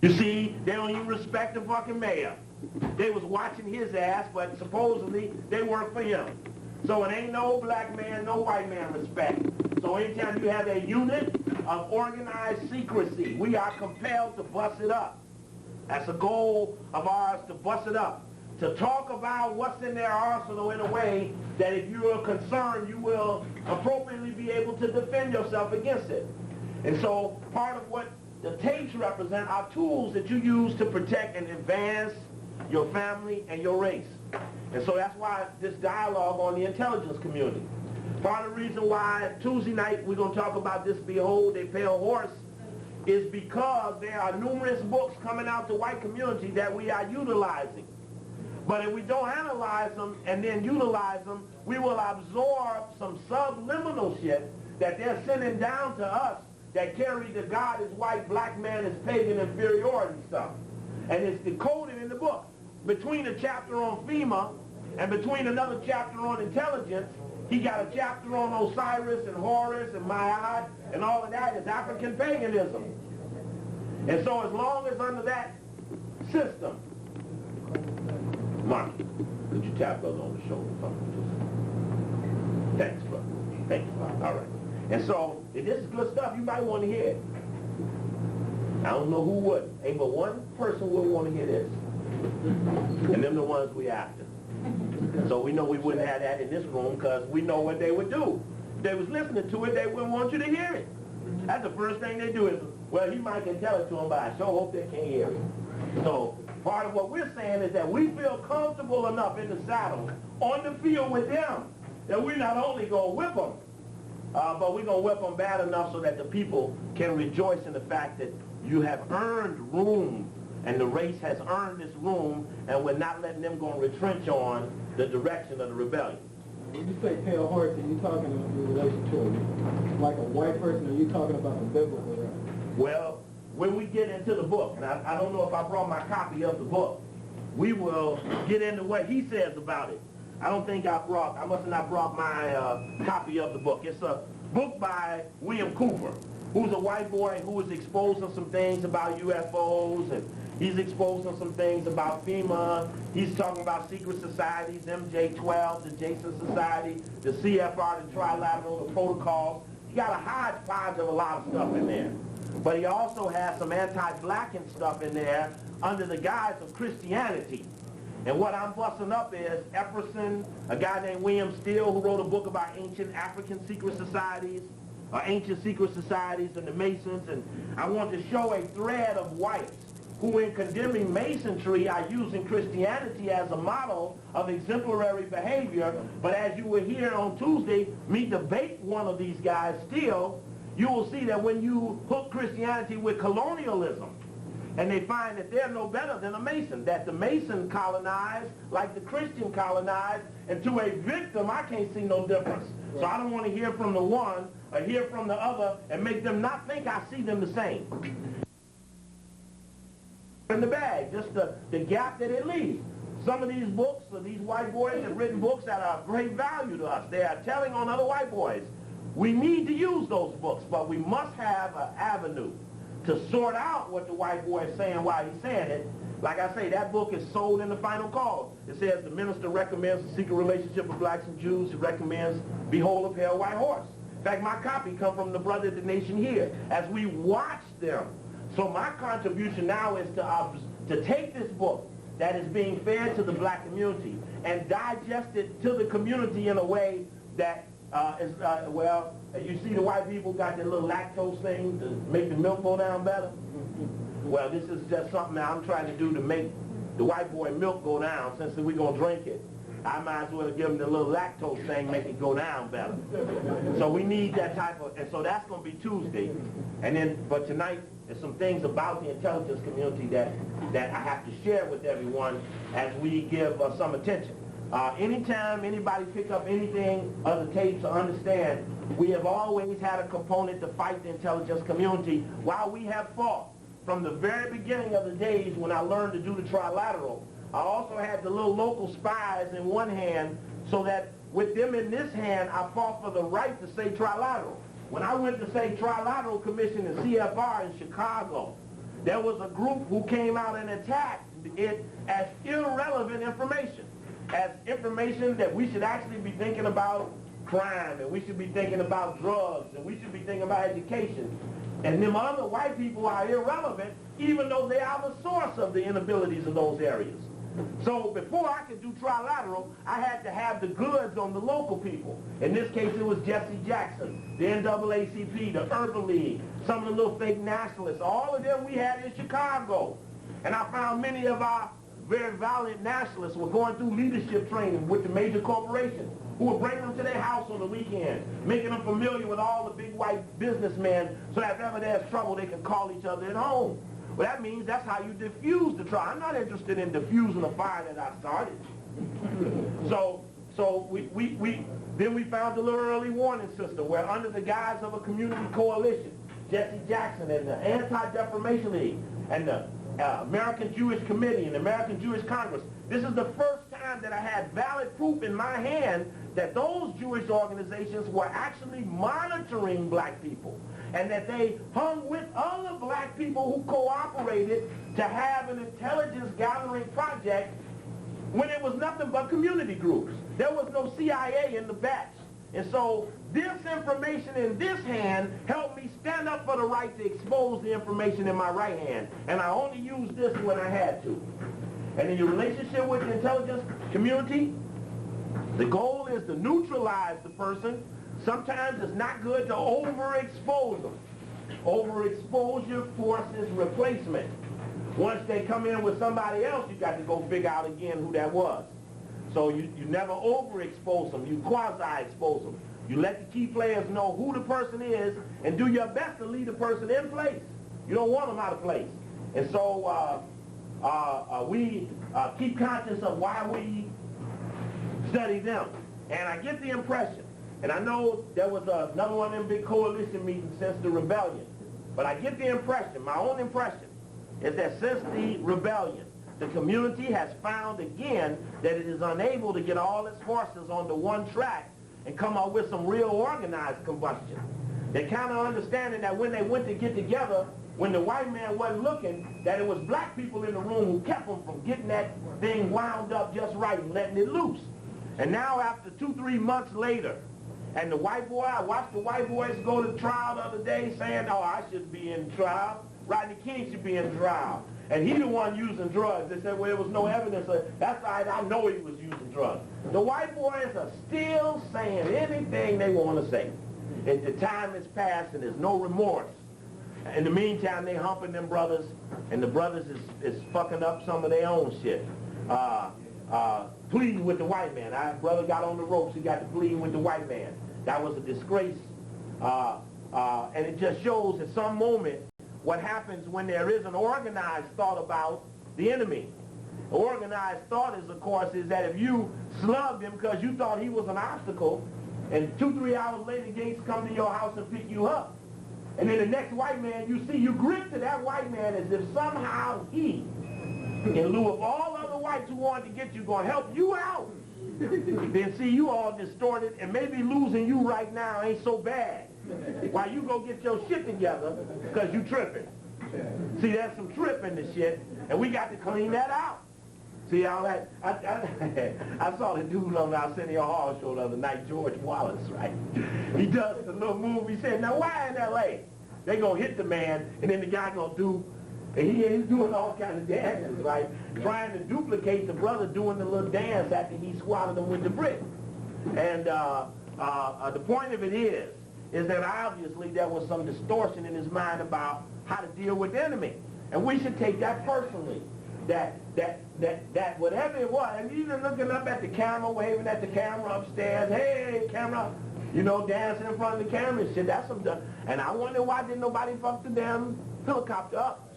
You see, they don't even respect the fucking mayor. They was watching his ass, but supposedly they work for him. So it ain't no black man, no white man respect. So anytime you have a unit of organized secrecy, we are compelled to bust it up. That's a goal of ours, to bust it up. To talk about what's in their arsenal in a way that if you are concerned, you will appropriately be able to defend yourself against it. And so part of what the tapes represent are tools that you use to protect and advance your family and your race. And so that's why this dialogue on the intelligence community. Part of the reason why Tuesday night we're going to talk about this Behold a Pale Horse is because there are numerous books coming out to white community that we are utilizing. But if we don't analyze them and then utilize them, we will absorb some subliminal shit that they're sending down to us that carry the God is white, black man is pagan inferiority stuff. And it's decoded in the book. Between a chapter on FEMA and between another chapter on intelligence, he got a chapter on Osiris and Horus and Ma'at, and all of that is African paganism. And so as long as under that system, Marky, could you tap brother on the shoulder for me? Thanks, brother. Thank you, brother. All right. And so, if this is good stuff, you might want to hear it. I don't know who would. Ain't but one person would want to hear this. And them the ones we after. So we know we wouldn't have that in this room because we know what they would do. If they was listening to it, they wouldn't want you to hear it. That's the first thing they do is, well, he might can tell it to them, but I sure hope they can't hear it. So part of what we're saying is that we feel comfortable enough in the saddle on the field with them that we're not only going to whip them, but we're going to whip them bad enough so that the people can rejoice in the fact that you have earned room and the race has earned this room, and we're not letting them go and retrench on the direction of the rebellion. When you say pale horse, are you talking in relation to like a white person, or are you talking about the biblical right? Well, when we get into the book, and I don't know if I brought my copy of the book, we will get into what he says about it. I don't think I must have not brought my copy of the book. It's a book by William Cooper, who's a white boy who is exposing some things about UFOs, and he's exposing some things about FEMA. He's talking about secret societies, MJ-12, the Jason Society, the CFR, the Trilateral, the protocols. He got a hodgepodge of a lot of stuff in there. But he also has some anti-blacking stuff in there under the guise of Christianity. And what I'm busting up is Epperson, a guy named William Steele, who wrote a book about ancient African secret societies, ancient secret societies and the Masons. And I want to show a thread of whites who in condemning Masonry are using Christianity as a model of exemplary behavior. But as you will hear on Tuesday, me debate one of these guys still, you will see that when you hook Christianity with colonialism, and they find that they're no better than a Mason, that the Mason colonized like the Christian colonized, and to a victim, I can't see no difference. Right. So I don't want to hear from the one or hear from the other and make them not think I see them the same. In the bag, just the gap that it leaves. Some of these books, these white boys have written books that are of great value to us. They are telling on other white boys. We need to use those books, but we must have an avenue to sort out what the white boy is saying while he's saying it. Like I say, that book is sold in the final call. It says the minister recommends the secret relationship of blacks and Jews. He recommends Behold a Pale White Horse. In fact, my copy comes from the brother of the nation here as we watch them. So my contribution now is to take this book that is being fed to the black community and digest it to the community in a way that well, you see the white people got their little lactose thing to make the milk go down better. Well, this is just something that I'm trying to do to make the white boy milk go down. Since we're going to drink it, I might as well give them the little lactose thing, make it go down better. So we need that type of, and so that's going to be Tuesday. And then, but tonight, there's some things about the intelligence community that I have to share with everyone as we give some attention. Anytime anybody pick up anything of the tapes to understand, we have always had a component to fight the intelligence community while we have fought. From the very beginning of the days when I learned to do the trilateral, I also had the little local spies in one hand so that with them in this hand, I fought for the right to say trilateral. When I went to say Trilateral Commission in CFR in Chicago, there was a group who came out and attacked it as irrelevant information, as information that we should actually be thinking about crime, and we should be thinking about drugs, and we should be thinking about education. And them other white people are irrelevant, even though they are the source of the inabilities of those areas. So before I could do trilateral, I had to have the goods on the local people. In this case, it was Jesse Jackson, the NAACP, the Urban League, some of the little fake nationalists. All of them we had in Chicago. And I found many of our very valiant nationalists were going through leadership training with the major corporations, who would bring them to their house on the weekend, making them familiar with all the big white businessmen, so that if ever there's trouble, they can call each other at home. Well, that means that's how you diffuse the trial. I'm not interested in diffusing a fire that I started. So then we found a little early warning system where, under the guise of a community coalition, Jesse Jackson and the Anti-Defamation League and the American Jewish Committee and the American Jewish Congress, this is the first time that I had valid proof in my hand that those Jewish organizations were actually monitoring black people, and that they hung with other black people who cooperated to have an intelligence gathering project when it was nothing but community groups. There was no CIA in the batch. And so this information in this hand helped me stand up for the right to expose the information in my right hand. And I only used this when I had to. And in your relationship with the intelligence community, the goal is to neutralize the person. Sometimes it's not good to overexpose them. Overexposure forces replacement. Once they come in with somebody else, you got to go figure out again who that was. So you never overexpose them. You quasi-expose them. You let the key players know who the person is and do your best to lead the person in place. You don't want them out of place. And so we keep conscious of why we study them. And I get the impression, and I know there was another one of them big coalition meetings since the rebellion, but I get the impression, my own impression, is that since the rebellion, the community has found again that it is unable to get all its forces onto one track and come up with some real organized combustion. They're kind of understanding that when they went to get together, when the white man wasn't looking, that it was black people in the room who kept them from getting that thing wound up just right and letting it loose. And now after 2-3 months later, and the white boy, I watched the white boys go to trial the other day saying, oh, I should be in trial. Rodney King should be in trial. And he the one using drugs. They said, well, there was no evidence. That's right, I know he was using drugs. The white boys are still saying anything they want to say. And the time has passed and there's no remorse. In the meantime, they humping them brothers, and the brothers is fucking up some of their own shit. Pleading with the white man. Our brother got on the ropes, he got to pleading with the white man. That was a disgrace. And it just shows at some moment what happens when there is an organized thought about the enemy. Organized thought is, of course, is that if you slugged him because you thought he was an obstacle, and 2-3 hours later, Gates come to your house and pick you up, and then the next white man you see, you grip to that white man as if somehow he, in lieu of all other whites who wanted to get you, going to help you out. Then see you all distorted, and maybe losing you right now ain't so bad. While you go get your shit together because you tripping. See, there's some trip in the shit, and we got to clean that out. See all that? I saw the dude on the Arsenio Hall show the other night, George Wallace, right? He does the little move. He said, now why in L.A.? They going to hit the man, and then the guy going to do, and he's doing all kinds of dances, right? Trying to duplicate the brother doing the little dance after he swallowed him with the brick. And the point of it is that obviously there was some distortion in his mind about how to deal with the enemy. And we should take that personally. That whatever it was, and even looking up at the camera, waving at the camera upstairs, hey, camera, you know, dancing in front of the camera and shit, that's some done. And I wonder why didn't nobody fuck the damn helicopter up?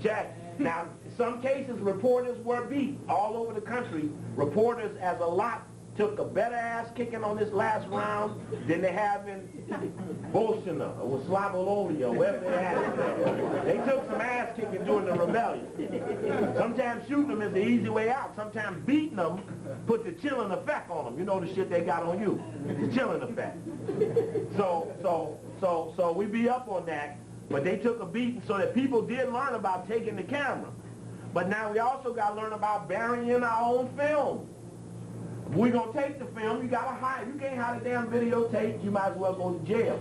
Check. Now, in some cases, reporters were beat all over the country. Reporters, as a lot, took a better ass kicking on this last round than they have in Bolshevik or Slavolovia or wherever they had it. They took some ass kicking during the rebellion. Sometimes shooting them is the easy way out. Sometimes beating them put the chilling effect on them. You know the shit they got on you. The chilling effect. So we be up on that. But they took a beating so that people did learn about taking the camera. But now we also got to learn about burying our own film. If we're going to take the film, you got to hide. You can't hide a damn videotape, you might as well go to jail.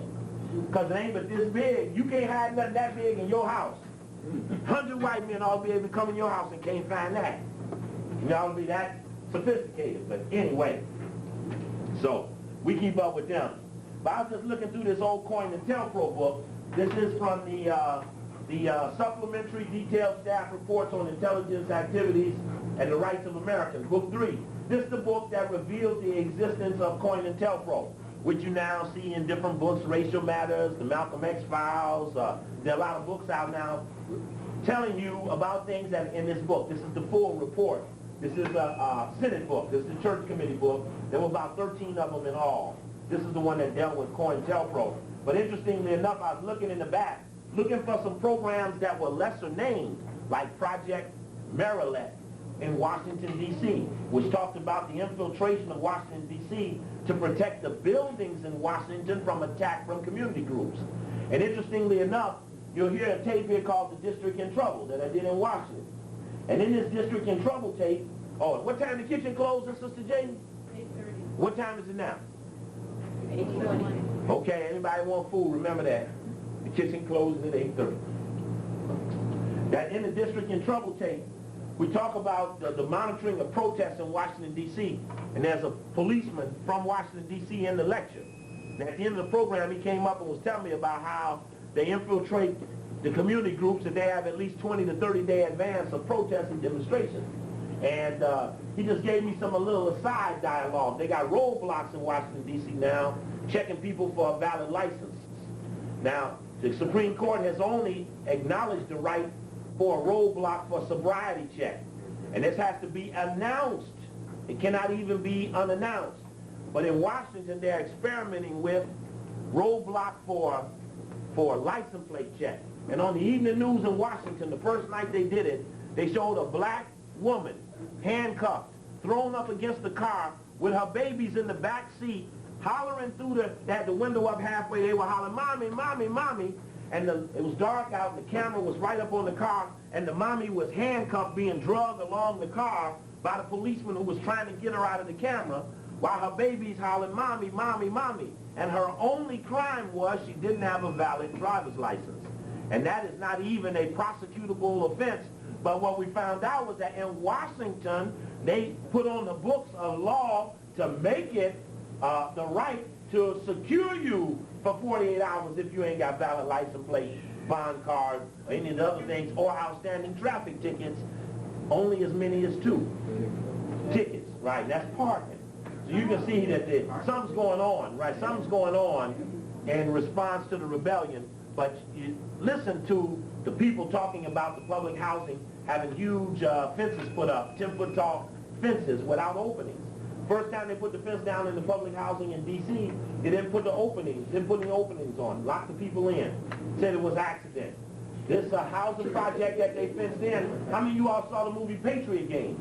Because it ain't but this big. You can't hide nothing that big in your house. 100 white men ought to be able to come in your house and can't find that. You ought to be that sophisticated. But anyway, so we keep up with them. But I was just looking through this old Coin and Telpro book. This is from the Supplementary Detailed Staff Reports on Intelligence Activities and the Rights of Americans, Book 3. This is the book that reveals the existence of Coin and Telpro, which you now see in different books, Racial Matters, the Malcolm X Files. There are a lot of books out now telling you about things that in this book. This is the full report. This is a Senate book. This is the Church Committee book. There were about 13 of them in all. This is the one that dealt with COINTELPRO. But interestingly enough, I was looking in the back, looking for some programs that were lesser named, like Project Maryland in Washington, D.C., which talked about the infiltration of Washington, D.C. to protect the buildings in Washington from attack from community groups. And interestingly enough, you'll hear a tape here called The District in Trouble that I did in Washington. And in this District in Trouble tape, oh, what time the kitchen closes, Sister Jamie? 8:30. What time is it now? 8:20. Okay, anybody want food, remember that. The kitchen closes at 8:30. That in the District in Trouble tape, we talk about the monitoring of protests in Washington, D.C., and there's a policeman from Washington, D.C. in the lecture. And at the end of the program, he came up and was telling me about how they infiltrate the community groups and they have at least 20 to 30-day advance of protests and demonstrations. And he just gave me some a little aside dialogue. They got roadblocks in Washington, D.C. now, checking people for a valid license. Now, the Supreme Court has only acknowledged the right for a roadblock for a sobriety check. And this has to be announced. It cannot even be unannounced. But in Washington, they're experimenting with roadblock for a license plate check. And on the evening news in Washington, the first night they did it, they showed a black woman handcuffed, thrown up against the car with her babies in the back seat, hollering through they had the window up halfway. They were hollering, "Mommy, Mommy, Mommy." And it was dark out, and the camera was right up on the car, and the mommy was handcuffed, being dragged along the car by the policeman who was trying to get her out of the camera, while her baby's hollering, "Mommy, Mommy, Mommy." And her only crime was she didn't have a valid driver's license. And that is not even a prosecutable offense. But what we found out was that in Washington, they put on the books a law to make it the right to secure you for 48 hours if you ain't got valid license plate, bond card, or any of the other things, or outstanding traffic tickets, only as many as 2 tickets, right? That's parking. So you can see that something's going on, right? Something's going on in response to the rebellion, but you listen to the people talking about the public housing having huge fences put up, 10-foot tall fences without openings. First time they put the fence down in the public housing in D.C., they didn't put the openings, didn't put any openings on, locked the people in, said it was accident. This housing project that they fenced in, how many of you all saw the movie Patriot Games?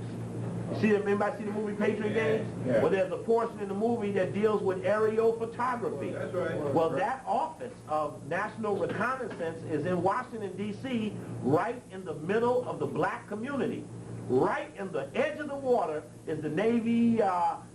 See, anybody see the movie Patriot Games? Yeah. Well, there's a portion in the movie that deals with aerial photography. That's right. Well, that office of National Reconnaissance is in Washington, D.C., right in the middle of the black community. Right in the edge of the water is the Navy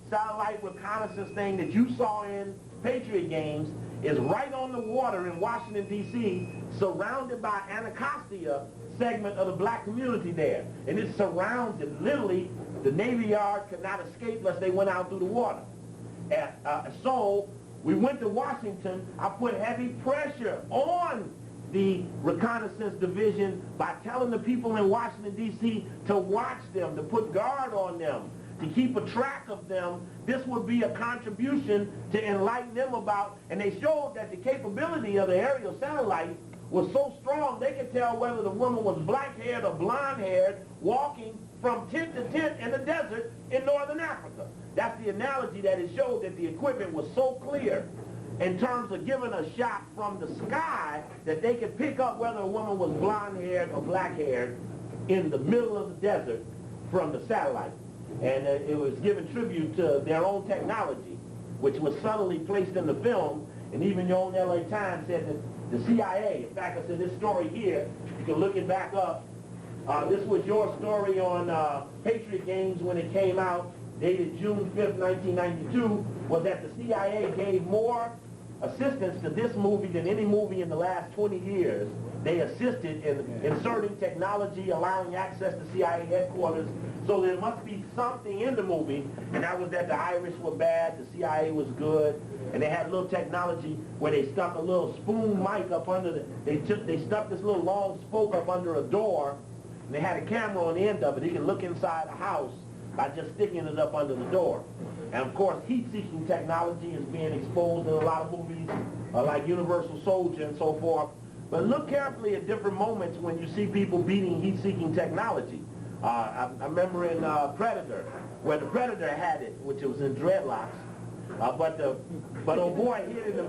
satellite reconnaissance thing that you saw in Patriot Games, is right on the water in Washington, D.C., surrounded by Anacostia segment of the black community there. And it's surrounded, literally, the Navy Yard could not escape unless they went out through the water. So we went to Washington. I put heavy pressure on the Reconnaissance Division by telling the people in Washington, D.C. to watch them, to put guard on them, to keep a track of them. This would be a contribution to enlighten them about, and they showed that the capability of the aerial satellite was so strong they could tell whether the woman was black-haired or blonde-haired walking from tent to tent in the desert in northern Africa. That's the analogy that it showed, that the equipment was so clear in terms of giving a shot from the sky that they could pick up whether a woman was blonde-haired or black-haired in the middle of the desert from the satellite. And it was giving tribute to their own technology, which was subtly placed in the film, and even your own L.A. Times said that the CIA. In fact, I said this story here, you can look it back up. This was your story on Patriot Games when it came out, dated June 5th, 1992, was that the CIA gave more assistance to this movie than any movie in the last 20 years. They assisted in inserting technology, allowing access to CIA headquarters. So there must be something in the movie, and that was that the Irish were bad, the CIA was good, and they had a little technology where they stuck a little spoon mic up under the, they stuck this little long spoke up under a door, and they had a camera on the end of it. You can look inside a house by just sticking it up under the door. And of course, heat-seeking technology is being exposed in a lot of movies, like Universal Soldier and so forth. But look carefully at different moments when you see people beating heat-seeking technology. I remember in Predator, where the Predator had it, which was in dreadlocks. But old boy hid in the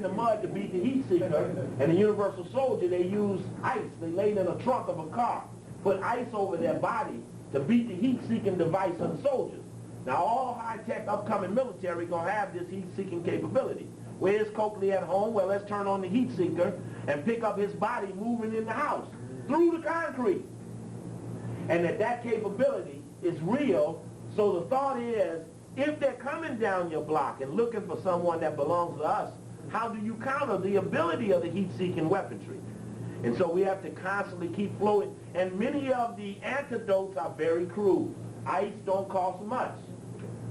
mud to beat the heat seeker. And the Universal Soldier, they used ice. They laid in a trunk of a car, put ice over their body to beat the heat-seeking device of the soldiers. Now all high-tech upcoming military gonna have this heat-seeking capability. Where's Coakley at home? Well, let's turn on the heat seeker and pick up his body moving in the house through the concrete. And that capability is real. So the thought is, if they're coming down your block and looking for someone that belongs to us, how do you counter the ability of the heat-seeking weaponry? And so we have to constantly keep floating. And many of the antidotes are very crude. Ice don't cost much.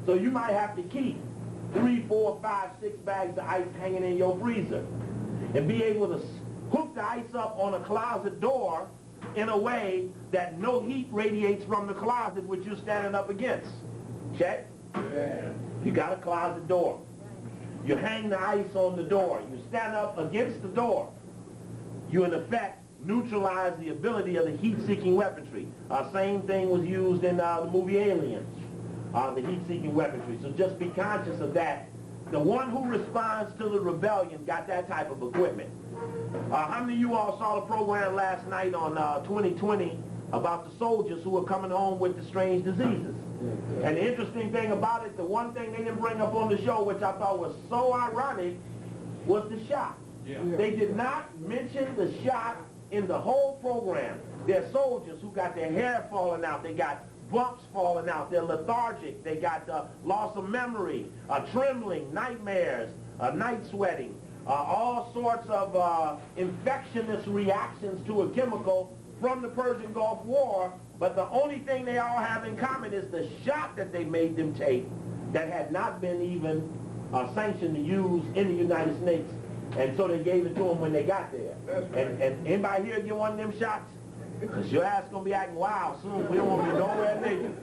So you might have to keep 3, 4, 5, 6 bags of ice hanging in your freezer and be able to hook the ice up on a closet door in a way that no heat radiates from the closet which you're standing up against. Check? Yeah. You got a closet door. You hang the ice on the door. You stand up against the door. You, in effect, neutralize the ability of the heat-seeking weaponry. Same thing was used in the movie Aliens, the heat-seeking weaponry. So just be conscious of that. The one who responds to the rebellion got that type of equipment. How many of you all saw the program last night on 2020 about the soldiers who were coming home with the strange diseases? And the interesting thing about it, the one thing they didn't bring up on the show, which I thought was so ironic, was the shot. Yeah. They did not mention the shot in the whole program. They're soldiers who got their hair falling out. They got bumps falling out. They're lethargic. They got loss of memory, trembling, nightmares, night sweating, all sorts of infectious reactions to a chemical from the Persian Gulf War. But the only thing they all have in common is the shot that they made them take that had not been even sanctioned to use in the United States. And so they gave it to them when they got there. And anybody here get one of them shots? Because your ass going to be acting wild soon. We don't want to be nowhere near you.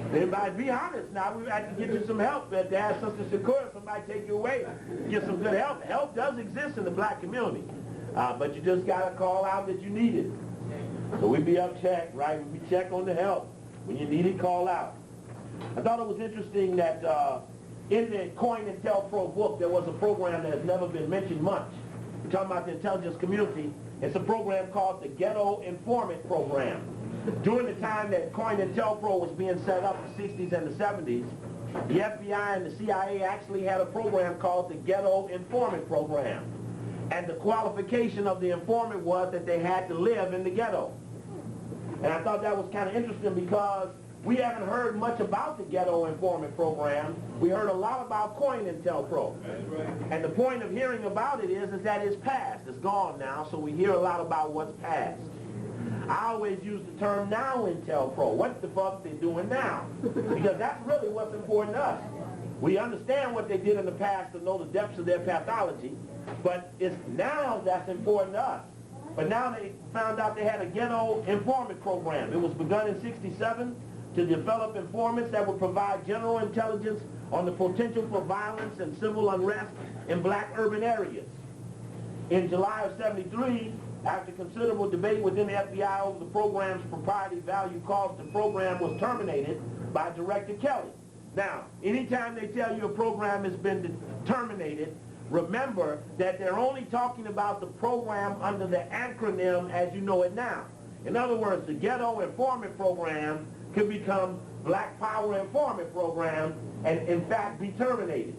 Everybody, be honest. Now we have to get you some help. To ask Sister Shakur, somebody take you away. Get some good help. Help does exist in the black community. But you just got to call out that you need it. So we be up check, right? We check on the help. When you need it, call out. I thought it was interesting that in the Coin and Tell Pro book, there was a program that has never been mentioned much. We're talking about the intelligence community. It's a program called the Ghetto Informant Program. During the time that Coin and Tell Pro was being set up in the 60s and the 70s, the FBI and the CIA actually had a program called the Ghetto Informant Program. And the qualification of the informant was that they had to live in the ghetto. And I thought that was kind of interesting because we haven't heard much about the Ghetto Informant Program. We heard a lot about Coin and Tell Pro. Right. And the point of hearing about it is that it's past. It's gone now, so we hear a lot about what's past. I always use the term now in Tell Pro. What the fuck they doing now? Because that's really what's important to us. We understand what they did in the past to know the depths of their pathology, but it's now that's important to us. But now they found out they had a Ghetto Informant Program. It was begun in '67 to develop informants that would provide general intelligence on the potential for violence and civil unrest in black urban areas. In July of '73, after considerable debate within the FBI over the program's propriety value cost, the program was terminated by Director Kelly. Now, anytime they tell you a program has been terminated, remember that they're only talking about the program under the acronym as you know it now. In other words, the Ghetto Informant Program could become Black Power Informant Program and in fact be terminated.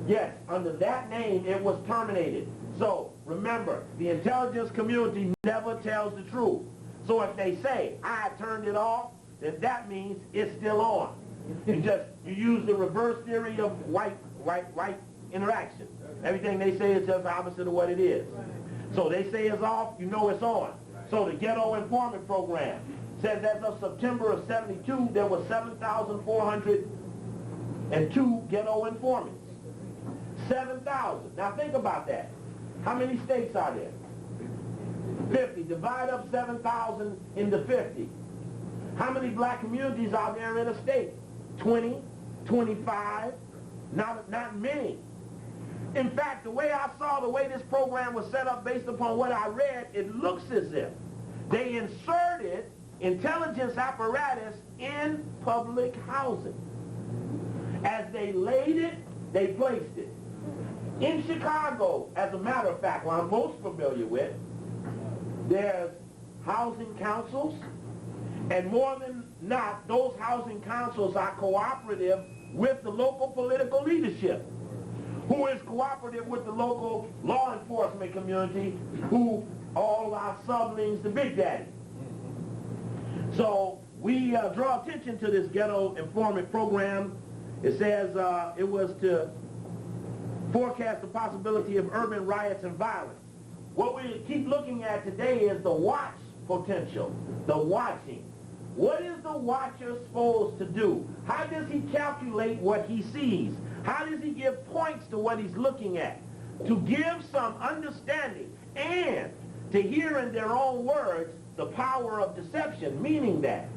Yes, under that name it was terminated. So remember, the intelligence community never tells the truth. So if they say, I turned it off, then that means it's still on. You use the reverse theory of white interaction. Everything they say is just the opposite of what it is. So they say it's off, you know it's on. So the Ghetto Informant Program says as of September of 72, there were 7,402 ghetto informants. 7,000. Now think about that. How many states are there? 50. Divide up 7,000 into 50. How many black communities are there in a state? 20, 25, not many. In fact, the way I saw the way this program was set up based upon what I read, it looks as if they inserted intelligence apparatus in public housing. As they laid it, they placed it. In Chicago, as a matter of fact, what I'm most familiar with, there's housing councils, and more than not, those housing councils are cooperative with the local political leadership, who is cooperative with the local law enforcement community, who all our sublings, the Big Daddy. So we draw attention to this Ghetto Informant Program. It says it was to forecast the possibility of urban riots and violence. What we keep looking at today is the watch potential, the watching. What is the watcher supposed to do? How does he calculate what he sees? How does he give points to what he's looking at? To give some understanding and to hear in their own words the power of deception, meaning that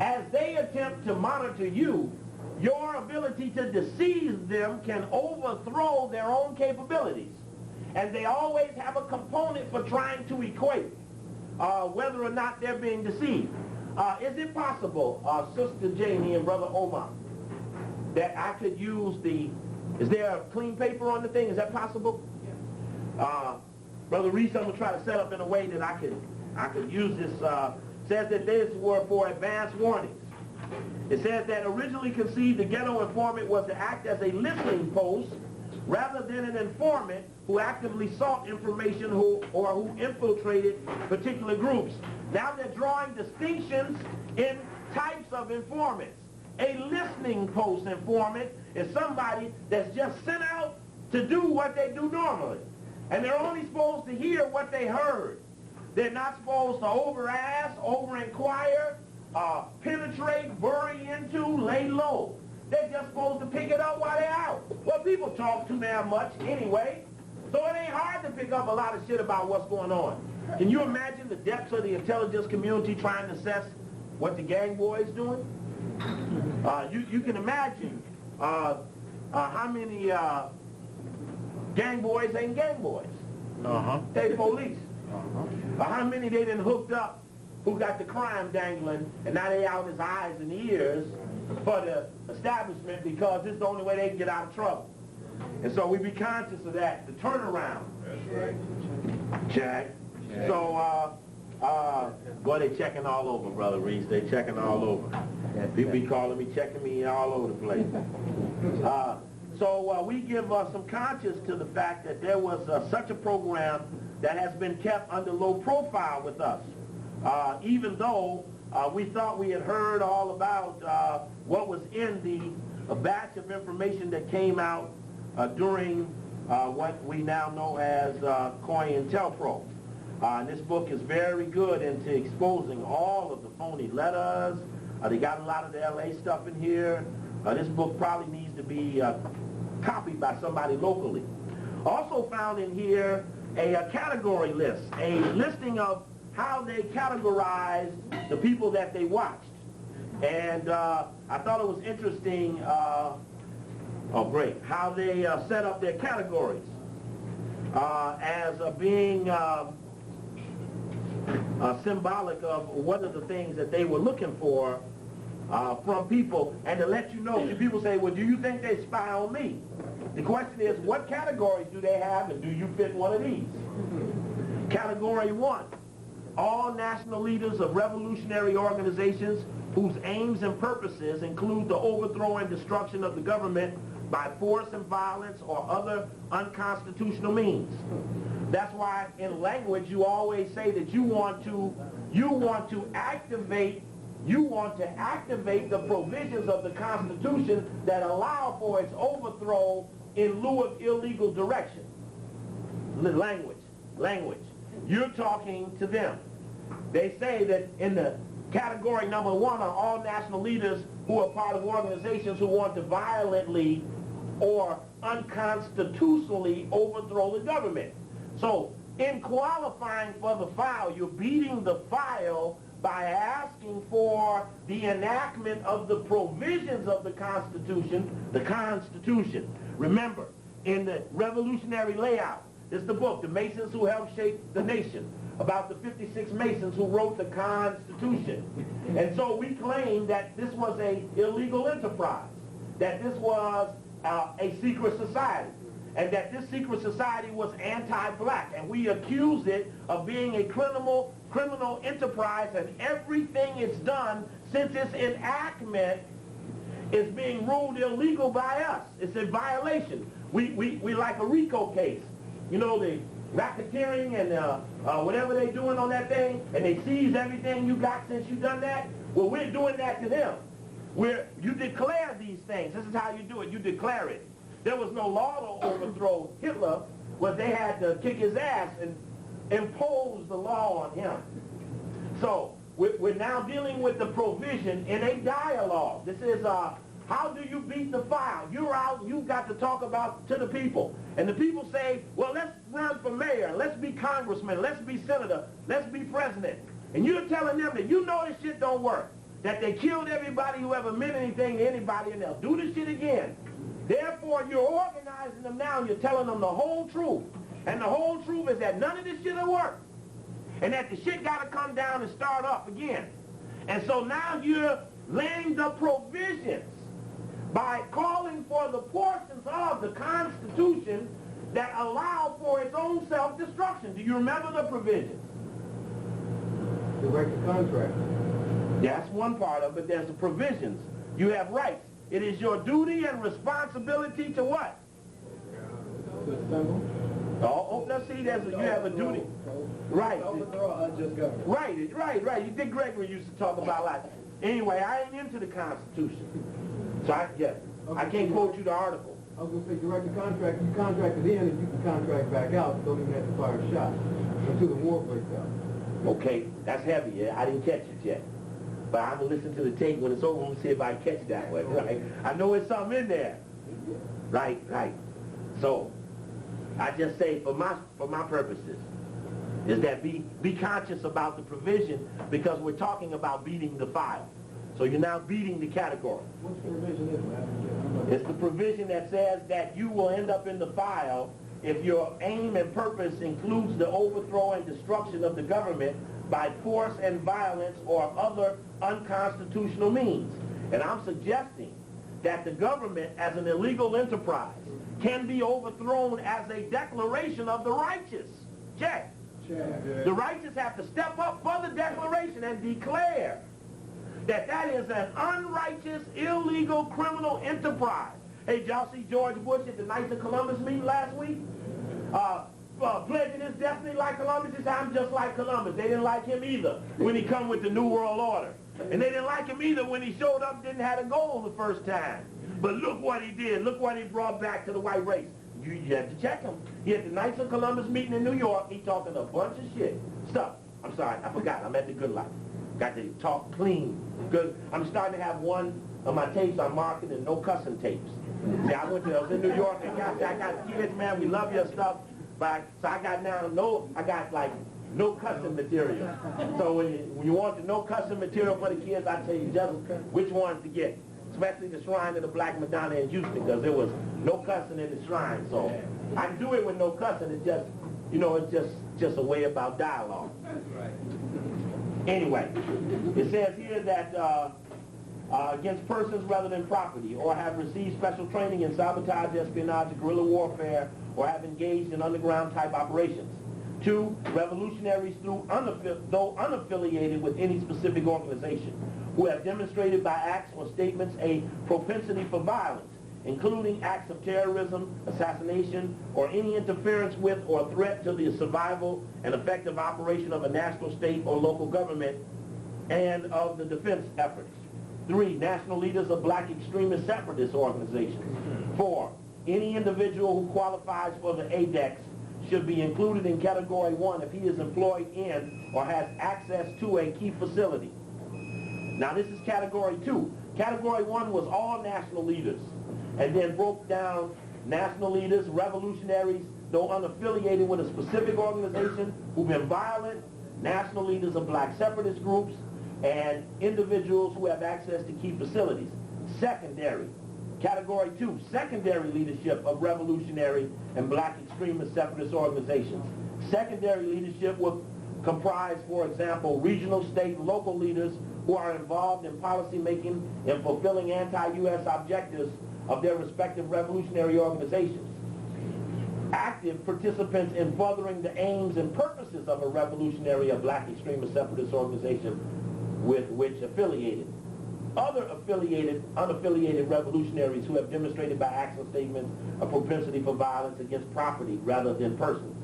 as they attempt to monitor you, your ability to deceive them can overthrow their own capabilities. And they always have a component for trying to equate whether or not they're being deceived. Is it possible, Sister Janie and Brother Omar, that I could use is there a clean paper on the thing? Is that possible? Yeah. Brother Reese, I'm going to try to set up in a way that I could use this. Says that these were for advance warnings. It says that originally conceived, the Ghetto Informant was to act as a listening post rather than an informant who actively sought information who infiltrated particular groups. Now they're drawing distinctions in types of informants. A listening post informant is somebody that's just sent out to do what they do normally. And they're only supposed to hear what they heard. They're not supposed to over-ask, over-inquire, penetrate, bury into, lay low. They're just supposed to pick it up while they're out. Well, people talk too damn much anyway, so it ain't hard to pick up a lot of shit about what's going on. Can you imagine the depths of the intelligence community trying to assess what the gang boys doing? You can imagine how many gang boys ain't gang boys. They police. How many they done hooked up who got the crime dangling, and now they out his eyes and ears for the establishment because it's the only way they can get out of trouble. And so we be conscious of that, the turnaround. That's right. Check. So, boy, they checking all over, Brother Reese. They checking all over. People be calling me, checking me all over the place. So we give some conscience to the fact that there was such a program that has been kept under low profile with us. Even though we thought we had heard all about what was in the batch of information that came out during what we now know as COINTELPRO. And this book is very good into exposing all of the phony letters. They got a lot of the L.A. stuff in here. This book probably needs to be copied by somebody locally. Also found in here a category list, a listing of how they categorized the people that they watched. And I thought it was interesting, how they set up their categories as being symbolic of what are the things that they were looking for from people, and to let you know, people say, well, do you think they spy on me? The question is, what categories do they have, and do you fit one of these? Category 1, all national leaders of revolutionary organizations whose aims and purposes include the overthrow and destruction of the government by force and violence or other unconstitutional means. That's why in language you always say that you want to activate the provisions of the Constitution that allow for its overthrow in lieu of illegal direction. Language. You're talking to them. They say that in the category number 1 are all national leaders who are part of organizations who want to violently or unconstitutionally overthrow the government. So in qualifying for the file, you're beating the file by asking for the enactment of the provisions of the Constitution. The Constitution. Remember, in the Revolutionary Layout, it's the book, The Masons Who Helped Shape the Nation, about the 56 Masons who wrote the Constitution. And so we claim that this was an illegal enterprise, that this was a secret society, and that this secret society was anti-black, and we accuse it of being a criminal enterprise, and everything it's done since its enactment is being ruled illegal by us. It's a violation. We like a RICO case. You know, the racketeering and whatever they're doing on that thing, and they seize everything you got since you done that. Well, we're doing that to them. You declare these things. This is how you do it. You declare it. There was no law to overthrow Hitler, but they had to kick his ass and impose the law on him. So we're now dealing with the provision in a dialogue. This is how do you beat the file? You're out, you've got to talk about to the people. And the people say, well, let's run for mayor, let's be congressman, let's be senator, let's be president. And you're telling them that you know this shit don't work, that they killed everybody who ever meant anything to anybody, and they'll do this shit again. Therefore, you're organizing them now, and you're telling them the whole truth. And the whole truth is that none of this shit will work. And that the shit got to come down and start up again. And so now you're laying the provisions by calling for the portions of the Constitution that allow for its own self-destruction. Do you remember the provisions? Direct the contract. That's one part of it. There's the provisions. You have rights. It is your duty and responsibility to what? To assemble. Oh, now see, you have a duty. Right. Overthrow unjust government. Right. You think Gregory used to talk about like, anyway, I ain't into the Constitution. So I can't quote you the article. I was going to say, direct the contract, you contract it in and you can contract back out, don't even have to fire a shot until the war breaks out. Okay, that's heavy, yeah. I didn't catch it yet. But I'm going to listen to the tape when it's over and see if I catch that one, right? I know there's something in there. Right. So, I just say for my purposes, is that be conscious about the provision, because we're talking about beating the file. So you're now beating the category. What's the provision is, man? It's the provision that says that you will end up in the file if your aim and purpose includes the overthrow and destruction of the government by force and violence or other unconstitutional means. And I'm suggesting that the government as an illegal enterprise can be overthrown as a declaration of the righteous. Check. The righteous have to step up for the declaration and declare that is an unrighteous, illegal, criminal enterprise. Hey, did y'all see George Bush at the Knights of Columbus meeting last week? Pledging his destiny like Columbus. He said, I'm just like Columbus. They didn't like him either when he come with the New World Order. And they didn't like him either when he showed up, didn't have a goal the first time. But look what he did. Look what he brought back to the white race. You have to check him. He had the Knights of Columbus meeting in New York. He talking a bunch of shit. Stuff. I'm sorry, I forgot. I'm at the Good Life. Got to talk clean. Good. I'm starting to have one of my tapes I'm marketing no cussing tapes. See, I was in New York and I got kids, man, we love your stuff. But so I got no cussing material. So when you want the no cussing material for the kids, I tell you just which ones to get. Especially the Shrine of the Black Madonna in Houston, because there was no cussing in the shrine. So I can do it with no cussing. It's just, it's just a way about dialogue. Anyway, it says here that against persons rather than property, or have received special training in sabotage, espionage, guerrilla warfare, or have engaged in underground type operations. 2, revolutionaries though unaffiliated with any specific organization, who have demonstrated by acts or statements a propensity for violence, including acts of terrorism, assassination, or any interference with or threat to the survival and effective operation of a national, state, or local government and of the defense efforts. 3, national leaders of black extremist separatist organizations. 4, any individual who qualifies for the ADEX should be included in Category 1 if he is employed in or has access to a key facility. Now this is Category 2. Category 1 was all national leaders, and then broke down national leaders, revolutionaries, though unaffiliated with a specific organization, who've been violent, national leaders of black separatist groups, and individuals who have access to key facilities. Secondary. Category 2, secondary leadership of revolutionary and black extremist separatist organizations. Secondary leadership will comprise, for example, regional, state, and local leaders who are involved in policy making and fulfilling anti-U.S. objectives of their respective revolutionary organizations. Active participants in furthering the aims and purposes of a revolutionary or black extremist separatist organization with which affiliated. Other affiliated, unaffiliated revolutionaries who have demonstrated by acts and statements a propensity for violence against property rather than persons.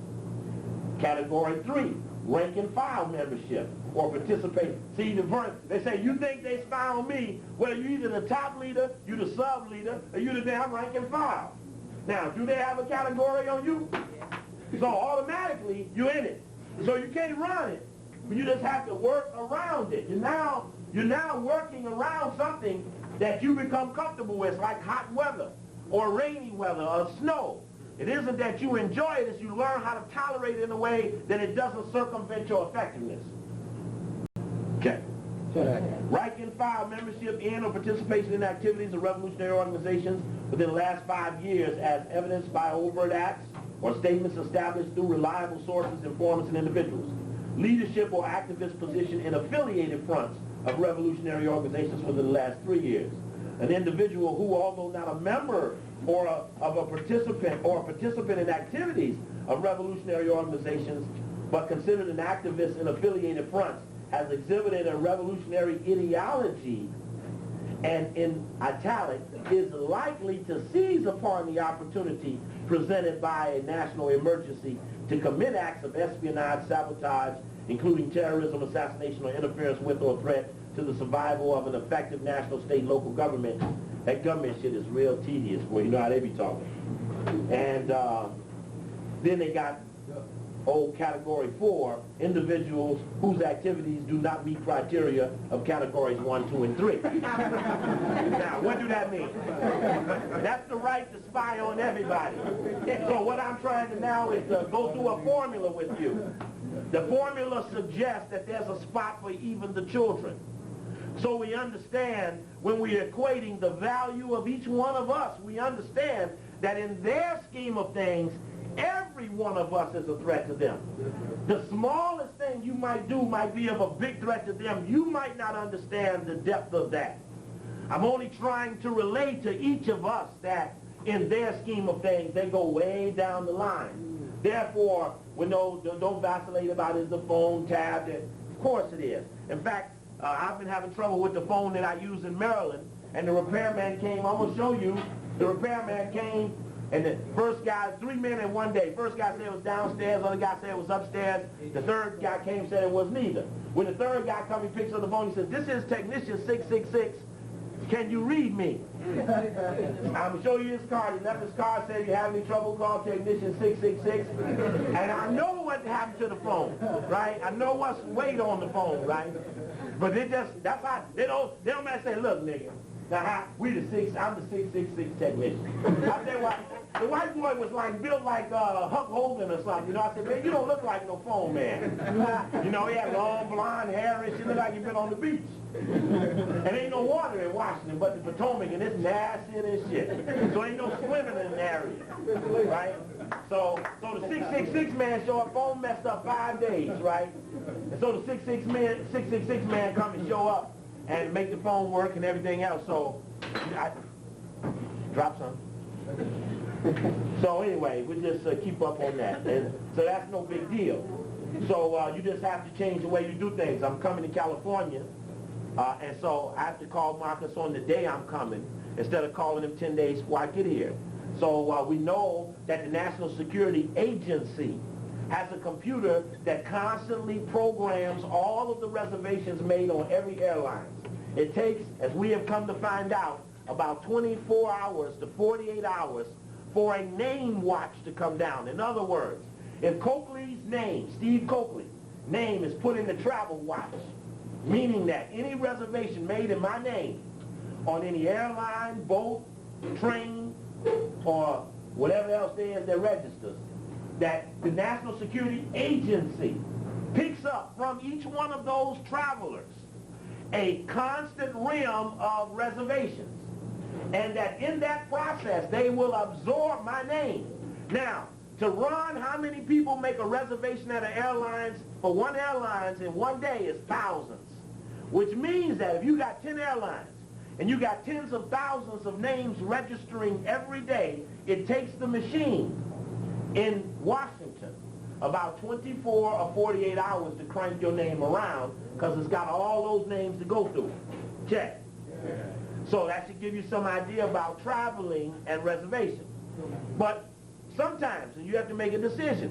Category 3, rank and file membership or participation. See, they say, you think they spy on me? Well, you either the top leader, you the sub leader, or you the damn rank and file. Now, do they have a category on you? So automatically, you're in it. So you can't run it. You just have to work around it. You're now working around something that you become comfortable with, like hot weather or rainy weather or snow. It isn't that you enjoy it, it's you learn how to tolerate it in a way that it doesn't circumvent your effectiveness. Okay. Rank and file membership in or participation in activities of revolutionary organizations within the last 5 years as evidenced by overt acts or statements established through reliable sources, informants, and individuals. Leadership or activist position in affiliated fronts of revolutionary organizations for the last 3 years. An individual who, although not a member of a participant in activities of revolutionary organizations, but considered an activist in affiliated fronts, has exhibited a revolutionary ideology, and in italic, is likely to seize upon the opportunity presented by a national emergency to commit acts of espionage, sabotage, including terrorism, assassination, or interference with or threat to the survival of an effective national, state, local government. That government shit is real tedious, boy. You know how they be talking. And then they got Category 4, individuals whose activities do not meet criteria of Categories 1, 2, and 3. Now, what do that mean? That's the right to spy on everybody. So what I'm trying to now is go through a formula with you. The formula suggests that there's a spot for even the children. So we understand when we're equating the value of each one of us, we understand that in their scheme of things, every one of us is a threat to them. The smallest thing you might do might be of a big threat to them. You might not understand the depth of that. I'm only trying to relate to each of us that in their scheme of things, they go way down the line. Therefore, don't vacillate about is the phone tabbed. Of course it is. In fact, I've been having trouble with the phone that I use in Maryland, and the repairman came. I'm going to show you. The repairman came, and the first guy, 3 men in one day. First guy said it was downstairs, the other guy said it was upstairs. The third guy came and said it was neither. When the third guy comes, he picks up the phone, he says, "This is technician 666. Can you read me?" I'm going to show you his card. He left his card, said, "You have any trouble, call technician 666. And I know what happened to the phone, right? I know what's weight on the phone, right? But that's how, they don't say, "Look, nigga, now I'm the 666 technician." I said, "Why?" The white boy was built like Hulk Hogan or something. I said, "Man, you don't look like no phone man." He had long blonde hair and shit, looked like he'd been on the beach. And ain't no water in Washington but the Potomac, and it's nasty and shit. So ain't no swimming in the area, right? So the 666 man show up, phone messed up 5 days, right? And so the 666 man come and show up and make the phone work and everything else. So I drop some. So anyway, we just keep up on that. And so that's no big deal. So you just have to change the way you do things. I'm coming to California, and so I have to call Marcus on the day I'm coming instead of calling them 10 days before I get here. So we know that the National Security Agency has a computer that constantly programs all of the reservations made on every airline. It takes, as we have come to find out, about 24 hours to 48 hours for a name watch to come down. In other words, if Coakley's name, Steve Coakley, name is put in the travel watch, meaning that any reservation made in my name on any airline, boat, train, or whatever else there is that registers, that the National Security Agency picks up from each one of those travelers a constant realm of reservations. And that in that process, they will absorb my name. Now, to run how many people make a reservation at an airlines, for one airlines in one day is thousands. Which means that if you got 10 airlines, and you got tens of thousands of names registering every day, it takes the machine in Washington about 24 or 48 hours to crank your name around, because it's got all those names to go through. Check. Yeah. So that should give you some idea about traveling and reservation. But sometimes, and you have to make a decision,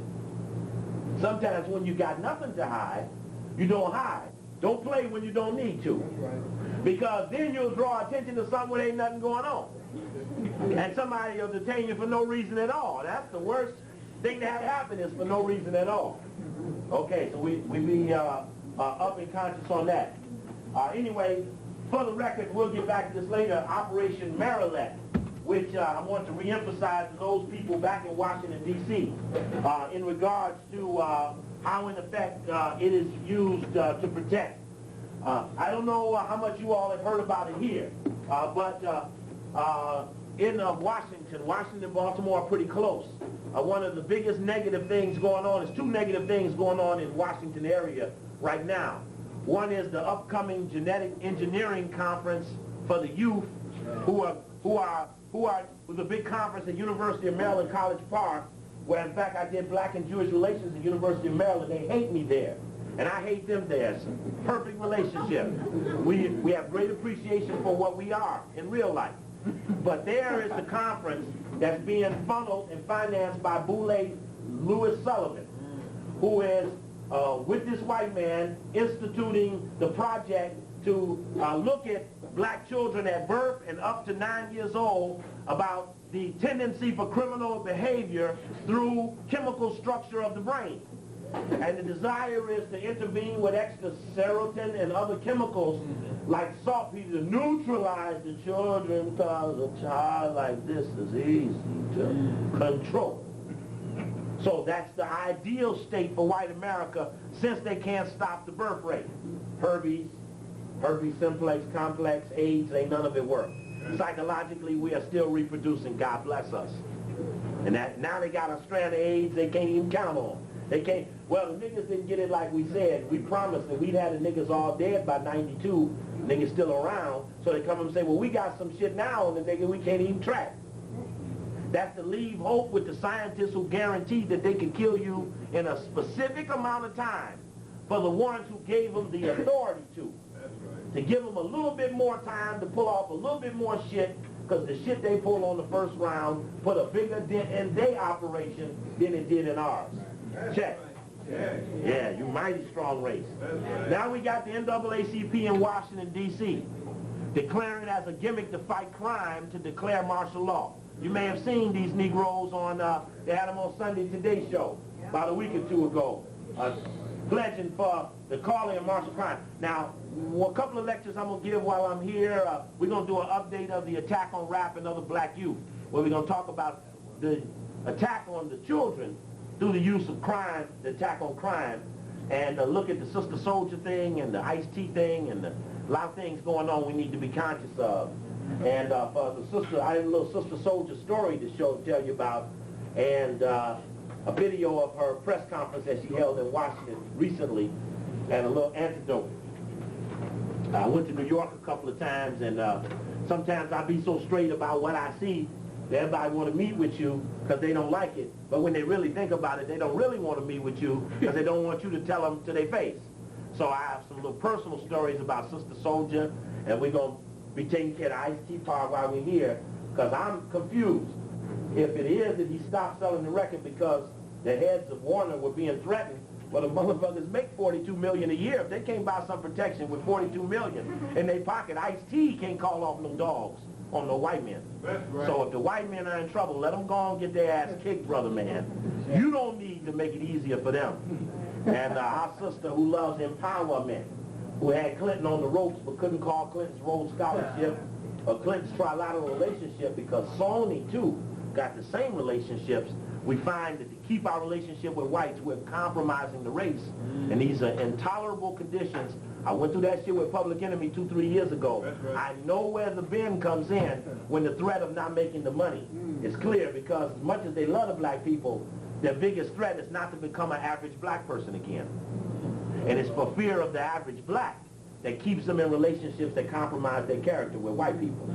sometimes when you got nothing to hide, you don't hide. Don't play when you don't need to. Because then you'll draw attention to something where ain't nothing going on. And somebody will detain you for no reason at all. That's the worst thing to have happen, is for no reason at all. Okay, so we be up and conscious on that. Anyway, for the record, we'll get back to this later, Operation Maryland, which I want to reemphasize to those people back in Washington, D.C., in regards to how, in effect, it is used to protect. I don't know how much you all have heard about it here, but in Washington and Baltimore are pretty close. One of the biggest negative things going on is two negative things going on in Washington area right now. One is the upcoming genetic engineering conference for the youth, who are the big conference at University of Maryland College Park, where in fact I did Black and Jewish relations at University of Maryland. They hate me there, and I hate them there. It's a perfect relationship. We have great appreciation for what we are in real life. But there is the conference that's being funneled and financed by Boule Louis Sullivan, who is with this white man instituting the project to look at black children at birth and up to 9 years old about the tendency for criminal behavior through chemical structure of the brain. And the desire is to intervene with extra serotonin and other chemicals like saltpeter to neutralize the children, because a child like this is easy to control. So that's the ideal state for white America, since they can't stop the birth rate. Herpes simplex, complex, AIDS, ain't none of it work. Psychologically, we are still reproducing. God bless us. And that now they got a strand of AIDS they can't even count on. They can't. Well, the niggas didn't get it like we said. We promised that we'd had the niggas all dead by 92. Niggas still around. So they come and say, well, we got some shit now on the nigga we can't even track. That's to leave hope with the scientists who guarantee that they can kill you in a specific amount of time for the ones who gave them the authority to. That's right. To give them a little bit more time to pull off a little bit more shit, because the shit they pulled on the first round put a bigger dent in their operation than it did in ours. That's check. Right. Yeah, you mighty strong race. Right. Now we got the NAACP in Washington, D.C., declaring as a gimmick to fight crime to declare martial law. You may have seen these Negroes on, they had them on Sunday Today Show about a week or two ago, pledging for the calling of martial crime. Now, a couple of lectures I'm going to give while I'm here. We're going to do an update of the attack on rap and other black youth, where we're going to talk about the attack on the children through the use of crime, the attack on crime, and look at the Sister Soldier thing and the Ice-T thing and a lot of things going on we need to be conscious of. And for the sister, I had a little Sister Soldier story to tell you about, and a video of her press conference that she held in Washington recently, and a little anecdote. I went to New York a couple of times, and sometimes I be so straight about what I see that everybody want to meet with you because they don't like it. But when they really think about it, they don't really want to meet with you because they don't want you to tell them to their face. So I have some little personal stories about Sister Soldier, and we're going to be taking care of the iced tea part while we're here, because I'm confused. If it is that he stopped selling the record because the heads of Warner were being threatened, well, the motherfuckers make $42 million a year. If they can't buy some protection with $42 million in their pocket, iced tea can't call off no dogs on no white men. That's right. So if the white men are in trouble, let them go and get their ass kicked, brother man. You don't need to make it easier for them. And our sister who loves empowerment, who had Clinton on the ropes but couldn't call Clinton's Rhodes Scholarship or Clinton's trilateral relationship because Sony, too, got the same relationships. We find that to keep our relationship with whites, we're compromising the race. And these are intolerable conditions. I went through that shit with Public Enemy 2-3 years ago. Right. I know where the bend comes in when the threat of not making the money is clear, because as much as they love the black people, their biggest threat is not to become an average black person again. And it's for fear of the average black that keeps them in relationships that compromise their character with white people.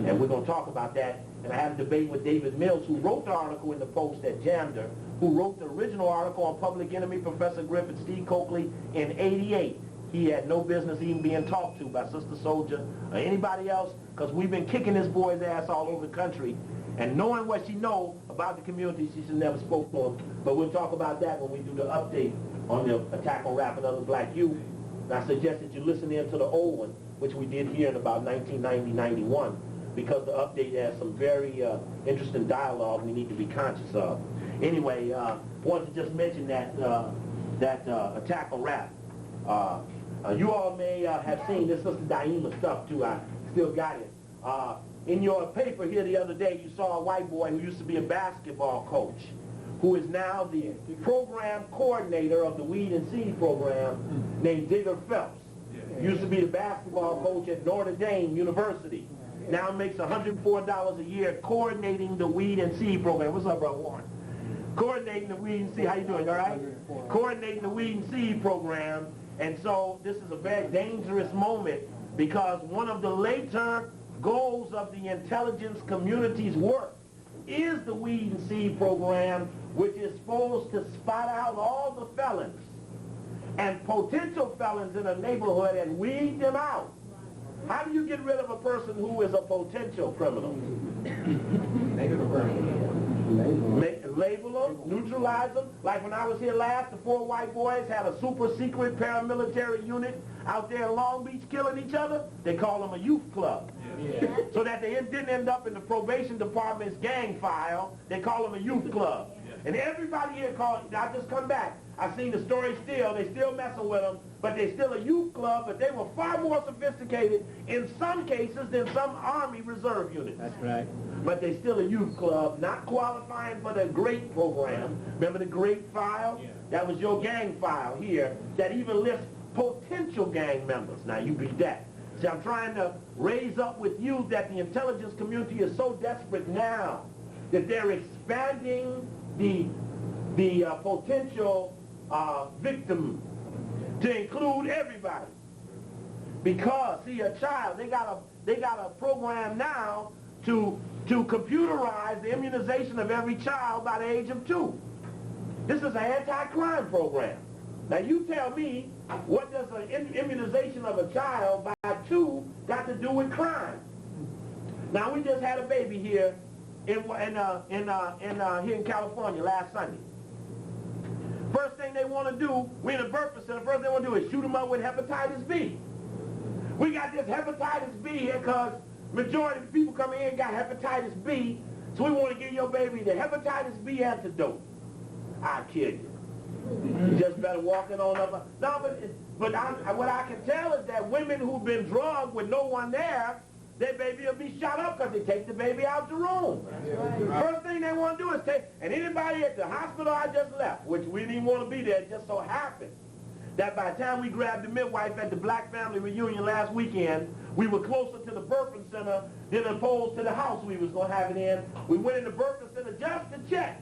And we're going to talk about that. And I had a debate with David Mills, who wrote the article in the Post that jammed her, who wrote the original article on Public Enemy, Professor Griffith, Steve Coakley, in '88. He had no business even being talked to by Sister Soldier or anybody else, because we've been kicking this boy's ass all over the country. And knowing what she know about the community, she should never spoke to him. But we'll talk about that when we do the update on the attack on rap and other black youth. And I suggest that you listen in to the old one, which we did here in about 1990-91, because the update has some very interesting dialogue we need to be conscious of. Anyway, I wanted to just mention that attack on rap. You all may have seen this Sister Daima stuff too. I still got it. In your paper here the other day, you saw a white boy who used to be a basketball coach, who is now the program coordinator of the Weed and Seed program, named Digger Phelps. Used to be the basketball coach at Notre Dame University. Now makes $104 a year coordinating the Weed and Seed program. What's up, brother Warren? Coordinating the Weed and Seed. How you doing, all right? Coordinating the Weed and Seed program. And so this is a very dangerous moment, because one of the later goals of the intelligence community's work is the Weed and Seed program, which is supposed to spot out all the felons and potential felons in a neighborhood and weed them out. How do you get rid of a person who is a potential criminal? Label them, neutralize them. Like when I was here last, the 4 white boys had a super secret paramilitary unit out there in Long Beach killing each other. They call them a youth club. Yeah. So that they didn't end up in the probation department's gang file, they call them a youth club. And everybody here called, I just come back, I've seen the story still, they still messing with them, but they're still a youth club, but they were far more sophisticated in some cases than some Army Reserve units. That's right. But they're still a youth club, not qualifying for the GREAT program. Remember the GREAT file? Yeah. That was your gang file here, that even lists potential gang members. Now you beat that. See, I'm trying to raise up with you that the intelligence community is so desperate now that they're expanding the potential victim to include everybody. Because, see, a child, they got a program now to computerize the immunization of every child by the age of 2. This is an anti-crime program. Now you tell me, what does an immunization of a child by 2 got to do with crime? Now we just had a baby here here in California last Sunday. First thing they want to do, we're in a birth facility, first thing they want to do is shoot them up with hepatitis B. We got this hepatitis B here because majority of the people coming in got hepatitis B, so we want to give your baby the hepatitis B antidote. I kid you. You just better walk it on up. No, but what I can tell is that women who've been drugged with no one there, their baby will be shot up because they take the baby out the room. Right. First thing they want to do is take, and anybody at the hospital I just left, which we didn't even want to be there, it just so happened that by the time we grabbed the midwife at the black family reunion last weekend, we were closer to the birthing center than opposed to the house we was going to have it in. We went in the birthing center just to check.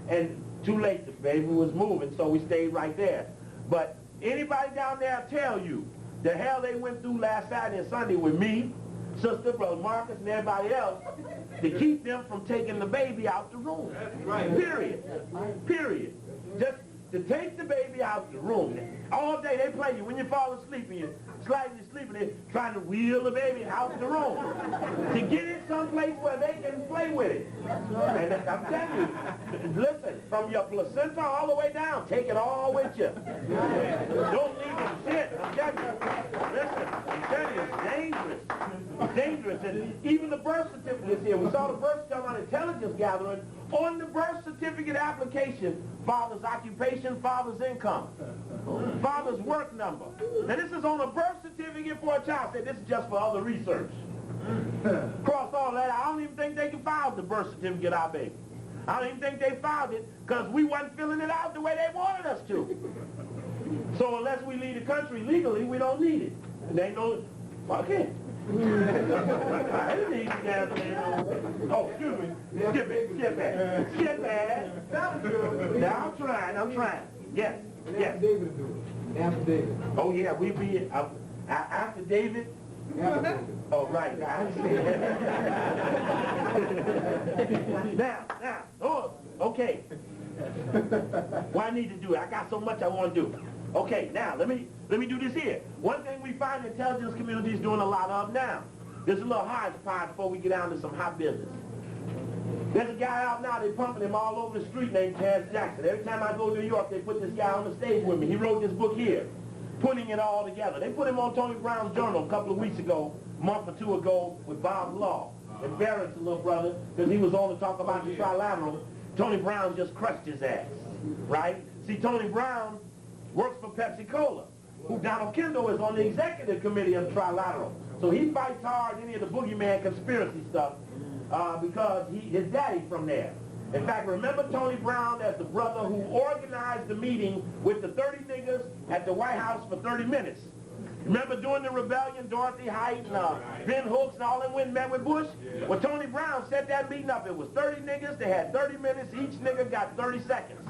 And too late, the baby was moving, so we stayed right there. But anybody down there tell you the hell they went through last Saturday and Sunday with me, Sister, Brother Marcus, and everybody else to keep them from taking the baby out the room. That's right. Period. Period. Just to take the baby out the room. All day they play you when you fall asleep and you slightly sleeping. They're trying to wheel the baby out the room to get it someplace where they can play with it. And I'm telling you, listen, from your placenta all the way down, take it all with you. Don't leave it shit. I'm telling you. Listen, I'm telling you, it's dangerous. It's dangerous. And even the birth certificate is here. We saw the birth certificate on intelligence gathering. On the birth certificate application, father's occupation, father's income, father's work number. Now this is on a birth certificate for a child. Say this is just for other research. Cross all that. I don't even think they can file the birth certificate our baby. I don't even think they filed it because we wasn't filling it out the way they wanted us to. So unless we leave the country legally, we don't need it. And they know, okay. I didn't need you down there. Oh, excuse me. Skip it. Now I'm trying. Yes. After David do it. After David. Oh yeah, we be after David. Oh right, I understand. now, oh, okay. What I need to do? I got so much I want to do. Okay, now let me do this here. One thing we find the intelligence community is doing a lot of now. There's a little hodgepodge before we get down to some hot business. There's a guy out now, they're pumping him all over the street named Terrence Jackson. Every time I go to New York, they put this guy on the stage with me. He wrote this book here, putting it all together. They put him on Tony Brown's Journal a couple of weeks ago, a month or two ago, with Bob Law. Embarrassed the little brother, because he was on to talk about the trilateral. Tony Brown just crushed his ass, right? See, Tony Brown works for Pepsi-Cola, who Donald Kendall is on the executive committee of Trilateral. So he fights hard any of the boogeyman conspiracy stuff because his daddy from there. In fact, remember Tony Brown as the brother who organized the meeting with the 30 niggas at the White House for 30 minutes. Remember during the rebellion, Dorothy Height and Ben Hooks and all them went and met with Bush? Yeah. Well, Tony Brown set that meeting up. It was 30 niggas. They had 30 minutes. Each nigga got 30 seconds.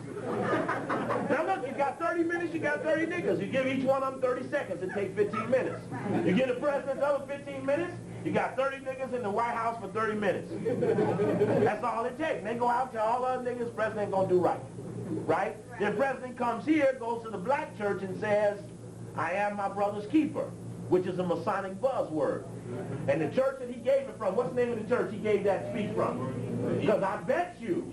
Now look, you got 30 minutes, you got 30 niggas. You give each one of them 30 seconds, it takes 15 minutes. You give the president another 15 minutes, you got 30 niggas in the White House for 30 minutes. That's all it takes. They go out to all other niggas, president ain't gonna do right. Right? Then president comes here, goes to the black church and says, I am my brother's keeper, which is a Masonic buzzword. And the church that he gave it from, what's the name of the church he gave that speech from? Because I bet you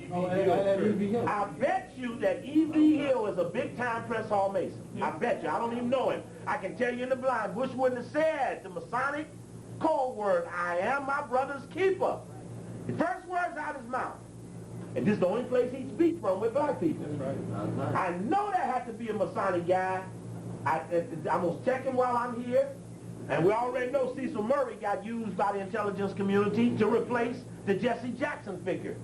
that E.B. Hill is a big-time press hall mason. I bet you. I don't even know him. I can tell you in the blind, Bush wouldn't have said the Masonic code word, I am my brother's keeper. The first words out of his mouth. And this is the only place he speaks from with black people. I know there had to be a Masonic guy. I'm going to check him while I'm here. And we already know Cecil Murray got used by the intelligence community to replace the Jesse Jackson figure.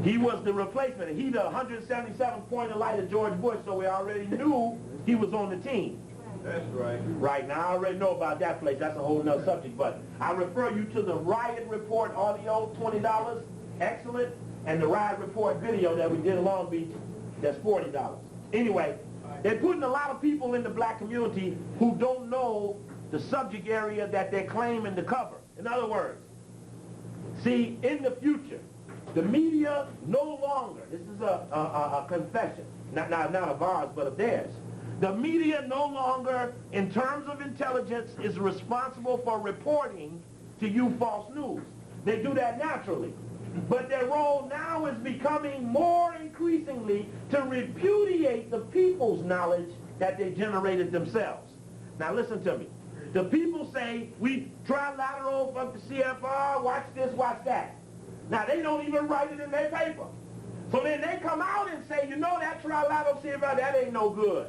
He was the replacement. He the 177th point of light of George Bush, so we already knew he was on the team. That's right. Right, now I already know about that place. That's a whole nother subject. But I refer you to the Riot Report audio, $20. Excellent. And the Riot Report video that we did in Long Beach, that's $40. Anyway, they're putting a lot of people in the black community who don't know the subject area that they're claiming to cover. In other words, see, in the future, the media no longer, this is a confession, not of ours, but of theirs. The media no longer, in terms of intelligence, is responsible for reporting to you false news. They do that naturally. But their role now is becoming more increasingly to repudiate the people's knowledge that they generated themselves. Now listen to me. The people say, we trilateral from the CFR, watch this, watch that. Now they don't even write it in their paper. So then they come out and say, you know that trilateral CFR, that ain't no good.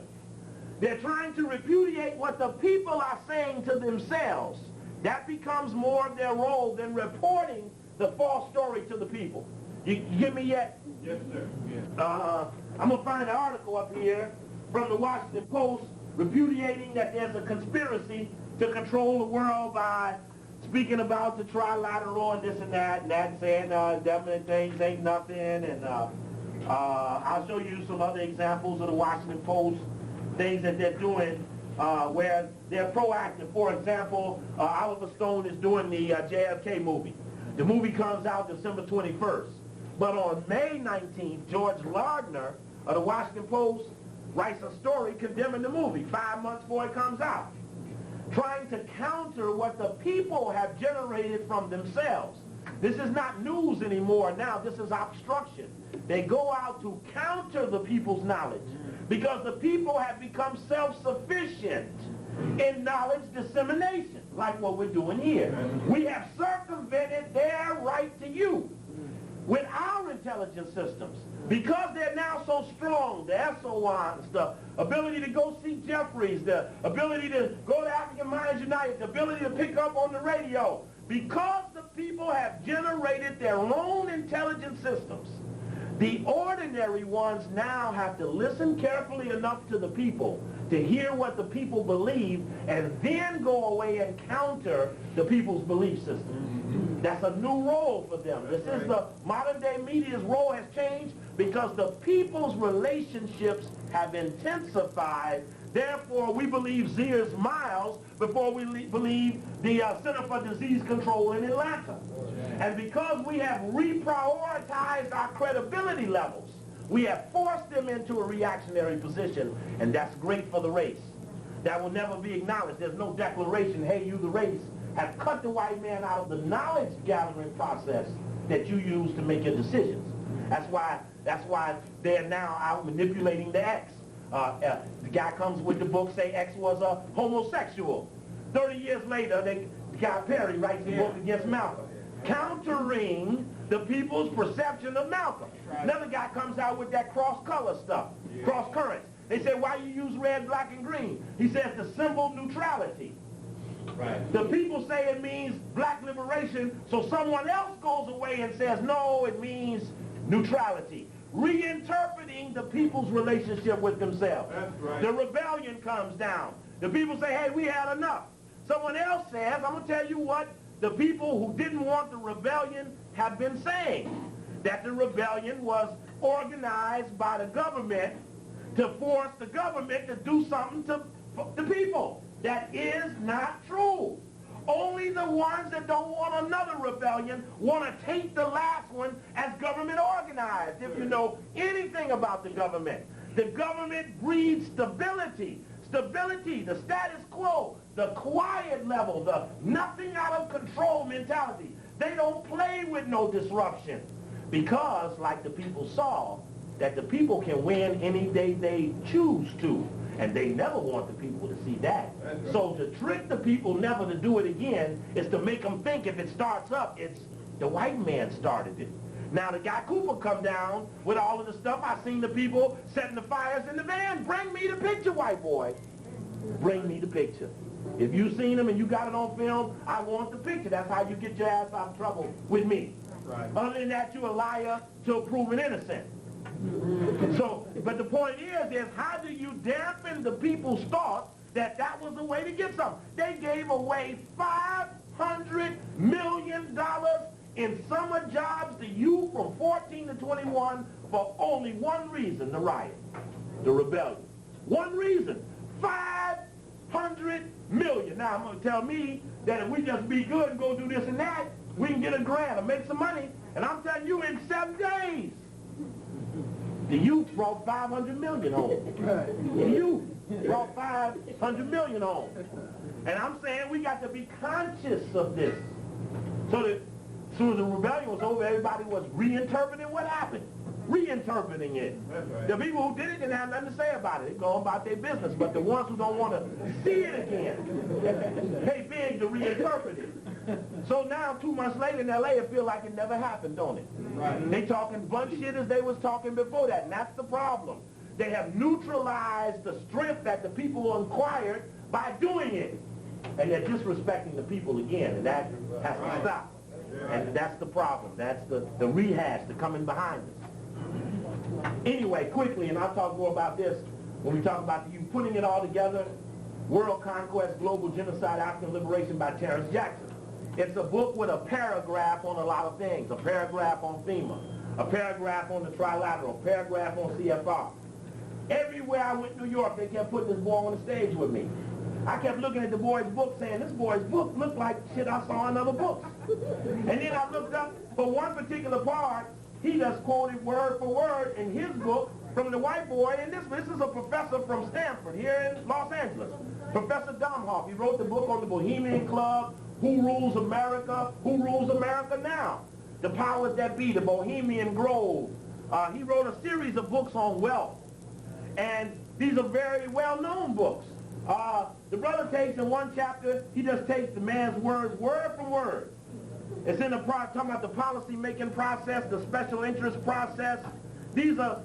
They're trying to repudiate what the people are saying to themselves. That becomes more of their role than reporting the false story to the people. You get me yet? Yes, sir. Yeah. I'm going to find an article up here from the Washington Post repudiating that there's a conspiracy to control the world by speaking about the trilateral and this and that saying government things ain't nothing. And I'll show you some other examples of the Washington Post, things that they're doing where they're proactive. For example, Oliver Stone is doing the JFK movie. The movie comes out December 21st. But on May 19th, George Lardner of the Washington Post writes a story condemning the movie 5 months before it comes out. counter what the people have generated from themselves. This is not news anymore now. This is obstruction. They go out to counter the people's knowledge because the people have become self-sufficient in knowledge dissemination, like what we're doing here. We have circumvented their right to you with our intelligence systems. Because they're now so strong, the SOANs, the ability to go see Jeffries, the ability to go to African Minds United, the ability to pick up on the radio, because the people have generated their own intelligence systems, the ordinary ones now have to listen carefully enough to the people to hear what the people believe and then go away and counter the people's belief system. That's a new role for them. This is the modern day media's role has changed because the people's relationships have intensified. Therefore, we believe Sears Miles before we believe the Center for Disease Control in Atlanta. And because we have reprioritized our credibility levels, we have forced them into a reactionary position, and that's great for the race. That will never be acknowledged. There's no declaration, hey, you the race, have cut the white man out of the knowledge gathering process that you use to make your decisions. That's why they're now out manipulating the X. The guy comes with the book, say X was a homosexual. 30 years later, Guy Perry writes a book against Malcolm, countering the people's perception of Malcolm. Another guy comes out with that cross-color stuff, cross-currents. They say, why you use red, black, and green? He says the symbol neutrality. Right. The people say it means black liberation, so someone else goes away and says, no, it means neutrality. Reinterpreting the people's relationship with themselves. That's right. The rebellion comes down. The people say, hey, we had enough. Someone else says, I'm going to tell you what the people who didn't want the rebellion have been saying, that the rebellion was organized by the government to force the government to do something to the people. That is not true. Only the ones that don't want another rebellion want to take the last one as government organized. If you know anything about the government breeds stability. Stability, the status quo, the quiet level, the nothing out of control mentality. They don't play with no disruption because, like the people saw, that the people can win any day they choose to. And they never want the people to see that. So to trick the people never to do it again is to make them think if it starts up, it's the white man started it. Now the guy Cooper come down with all of the stuff. I seen the people setting the fires in the van. Bring me the picture, white boy. Bring me the picture. If you seen them and you got it on film, I want the picture. That's how you get your ass out of trouble with me. Right. Other than that, you're a liar till proven innocent. So, but the point is how do you dampen the people's thought that was the way to get something? They gave away $500 million in summer jobs to youth from 14 to 21 for only one reason, the riot, the rebellion. One reason, $500 million. Now, I'm going to tell me that if we just be good and go do this and that, we can get a grant or make some money. And I'm telling you, in 7 days, the youth brought $500 million home. The youth brought $500 million home. And I'm saying we got to be conscious of this. So that as soon as the rebellion was over, everybody was reinterpreting what happened. Reinterpreting it. Right. The people who did it didn't have nothing to say about it. They go about their business. But the ones who don't want to see it again, pay big to reinterpret it. So now, 2 months later in L.A., it feels like it never happened, don't it? Right. They talking bunch shit as they was talking before that, and that's the problem. They have neutralized the strength that the people acquired by doing it. And they're disrespecting the people again, and that has to stop. And that's the problem. That's the rehash, the coming behind us. Anyway, quickly, and I'll talk more about this when we talk about you putting it all together, World Conquest, Global Genocide, African Liberation by Terrence Jackson. It's a book with a paragraph on a lot of things. A paragraph on FEMA, a paragraph on the Trilateral, a paragraph on CFR. Everywhere I went to New York, they kept putting this boy on the stage with me. I kept looking at the boy's book saying, this boy's book looked like shit I saw in other books. And then I looked up for one particular part, he just quoted word for word in his book from the white boy, and this is a professor from Stanford here in Los Angeles. Professor Domhoff, he wrote the book on the Bohemian Club, Who Rules America Now? The Powers That Be, the Bohemian Grove. He wrote a series of books on wealth. And these are very well-known books. The brother takes in one chapter, he just takes the man's words word for word. It's in the talking about the policy-making process, the special interest process. These are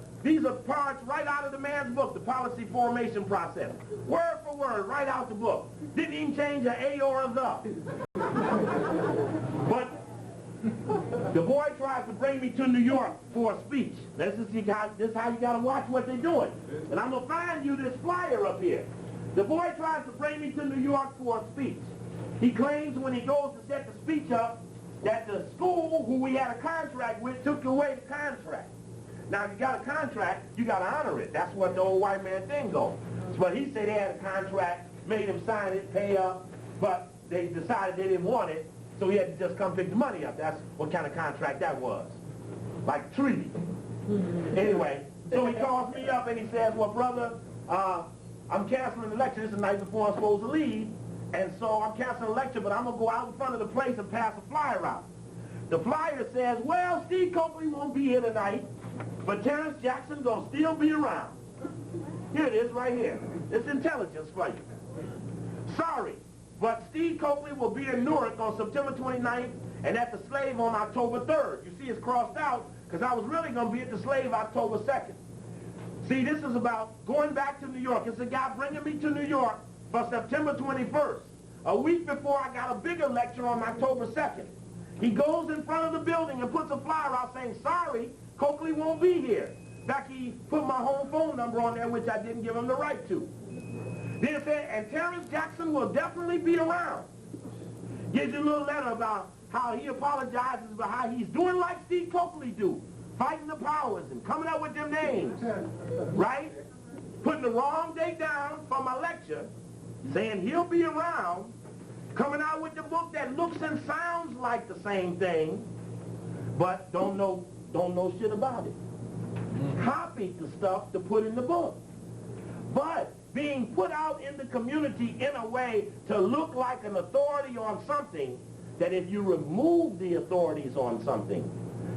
parts right out of the man's book, the policy formation process. Word for word, right out the book. Didn't even change an A or a the. But the boy tries to bring me to New York for a speech. This is how you got to watch what they're doing. And I'm going to find you this flyer up here. The boy tries to bring me to New York for a speech. He claims when he goes to set the speech up that the school who we had a contract with took away the contract. Now, if you got a contract, you got to honor it. That's what the old white man thing goes. But he said they had a contract, made him sign it, pay up, but they decided they didn't want it, so he had to just come pick the money up. That's what kind of contract that was. Like treaty. Anyway, so he calls me up and he says, well, brother, I'm canceling the lecture. This is the night before I'm supposed to leave. And so I'm canceling the lecture, but I'm going to go out in front of the place and pass a flyer out. The flyer says, well, Steve Copley won't be here tonight, but Terrence Jackson going to still be around. Here it is right here. It's intelligence for you. Sorry, but Steve Copley will be in Newark on September 29th and at the Slave on October 3rd. You see it's crossed out because I was really going to be at the Slave October 2nd. See, this is about going back to New York. It's a guy bringing me to New York for September 21st. A week before, I got a bigger lecture on October 2nd. He goes in front of the building and puts a flyer out saying, sorry, Copley won't be here. In fact, he put my home phone number on there, which I didn't give him the right to. Then it said, and Terrence Jackson will definitely be around. Gives you a little letter about how he apologizes about how he's doing like Steve Copley do, fighting the powers and coming up with them names, right? Putting the wrong date down for my lecture, saying he'll be around, coming out with the book that looks and sounds like the same thing, but don't know shit about it. Copied the stuff to put in the book. But being put out in the community in a way to look like an authority on something, that if you remove the authorities on something,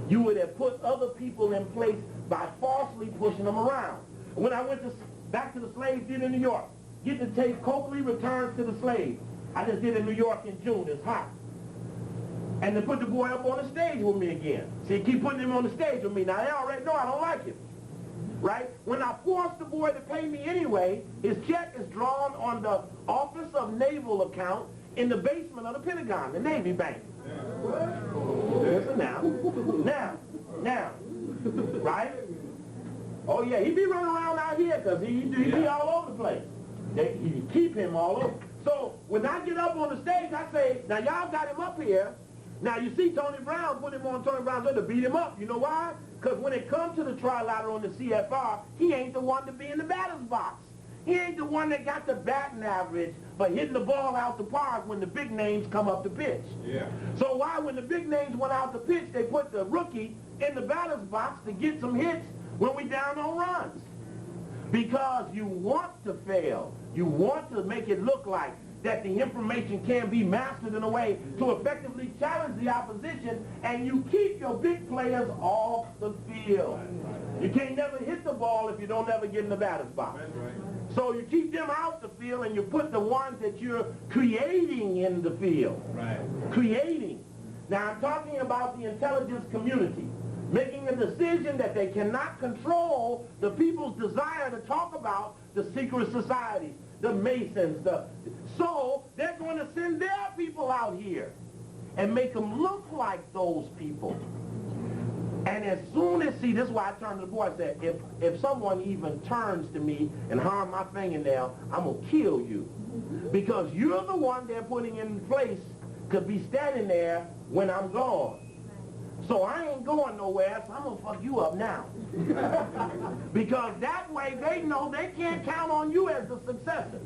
you would have put other people in place by falsely pushing them around. When I went back to the Slave Theater in New York, get the tape, Copley Returns to the Slave. I just did it in New York in June. It's hot. And they put the boy up on the stage with me again. See, keep putting him on the stage with me. Now, they already know I don't like him. Right? When I forced the boy to pay me anyway, his check is drawn on the Office of Naval account in the basement of the Pentagon, the Navy Bank. Listen now. Now. Right? Oh, yeah, he be running around out here because he be all over the place. You keep him all over. So when I get up on the stage, I say, now y'all got him up here. Now you see Tony Brown, put him on Tony Brown's way to beat him up. You know why? Because when it comes to the trilateral on the CFR, he ain't the one to be in the batter's box. He ain't the one that got the batting average for hitting the ball out the park when the big names come up to pitch. Yeah. So why, when the big names went out to pitch, they put the rookie in the batter's box to get some hits when we down on runs? Because you want to fail. You want to make it look like that the information can be mastered in a way to effectively challenge the opposition, and you keep your big players off the field. You can't never hit the ball if you don't ever get in the batter's box. So you keep them out the field, and you put the ones that you're creating in the field. Right. Creating. Now, I'm talking about the intelligence community, making a decision that they cannot control the people's desire to talk about the secret societies, the Masons, so they're going to send their people out here and make them look like those people. And as soon as, see, this is why I turned to the boy and said, if someone even turns to me and harm my fingernail, I'm going to kill you. Because you're the one they're putting in place to be standing there when I'm gone. So I ain't going nowhere, so I'm going to fuck you up now. Because that way they know they can't count on you as the successor.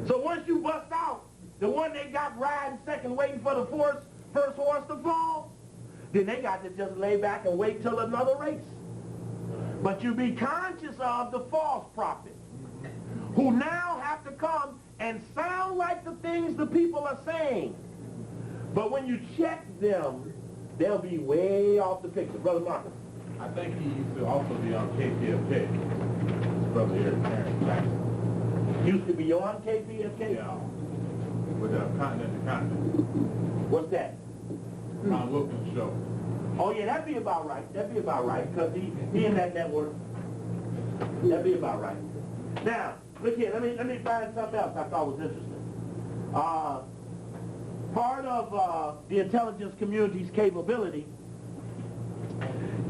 So once you bust out, the one they got riding second waiting for the first horse to fall, then they got to just lay back and wait till another race. But you be conscious of the false prophets who now have to come and sound like the things the people are saying. But when you check them, they'll be way off the picture. Brother Marcus. I think he used to also be on KPFK. His brother here, Terrence Jackson. Used to be on KPFK? Yeah. With Continent to Continent. What's that? Ron Wilkins' show. Oh yeah, that'd be about right. That'd be about right, because he in that network. That'd be about right. Now, look here, let me find something else I thought was interesting. Part of the intelligence community's capability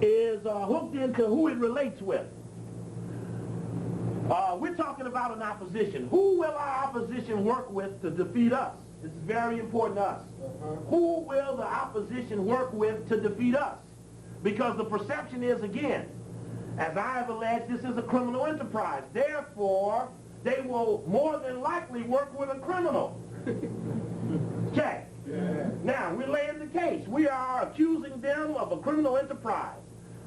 is hooked into who it relates with. We're talking about an opposition. Who will our opposition work with to defeat us? It's very important to us. Who will the opposition work with to defeat us? Because the perception is, again, as I have alleged, this is a criminal enterprise. Therefore, they will more than likely work with a criminal. Okay. Yeah. Now, we're laying the case. We are accusing them of a criminal enterprise.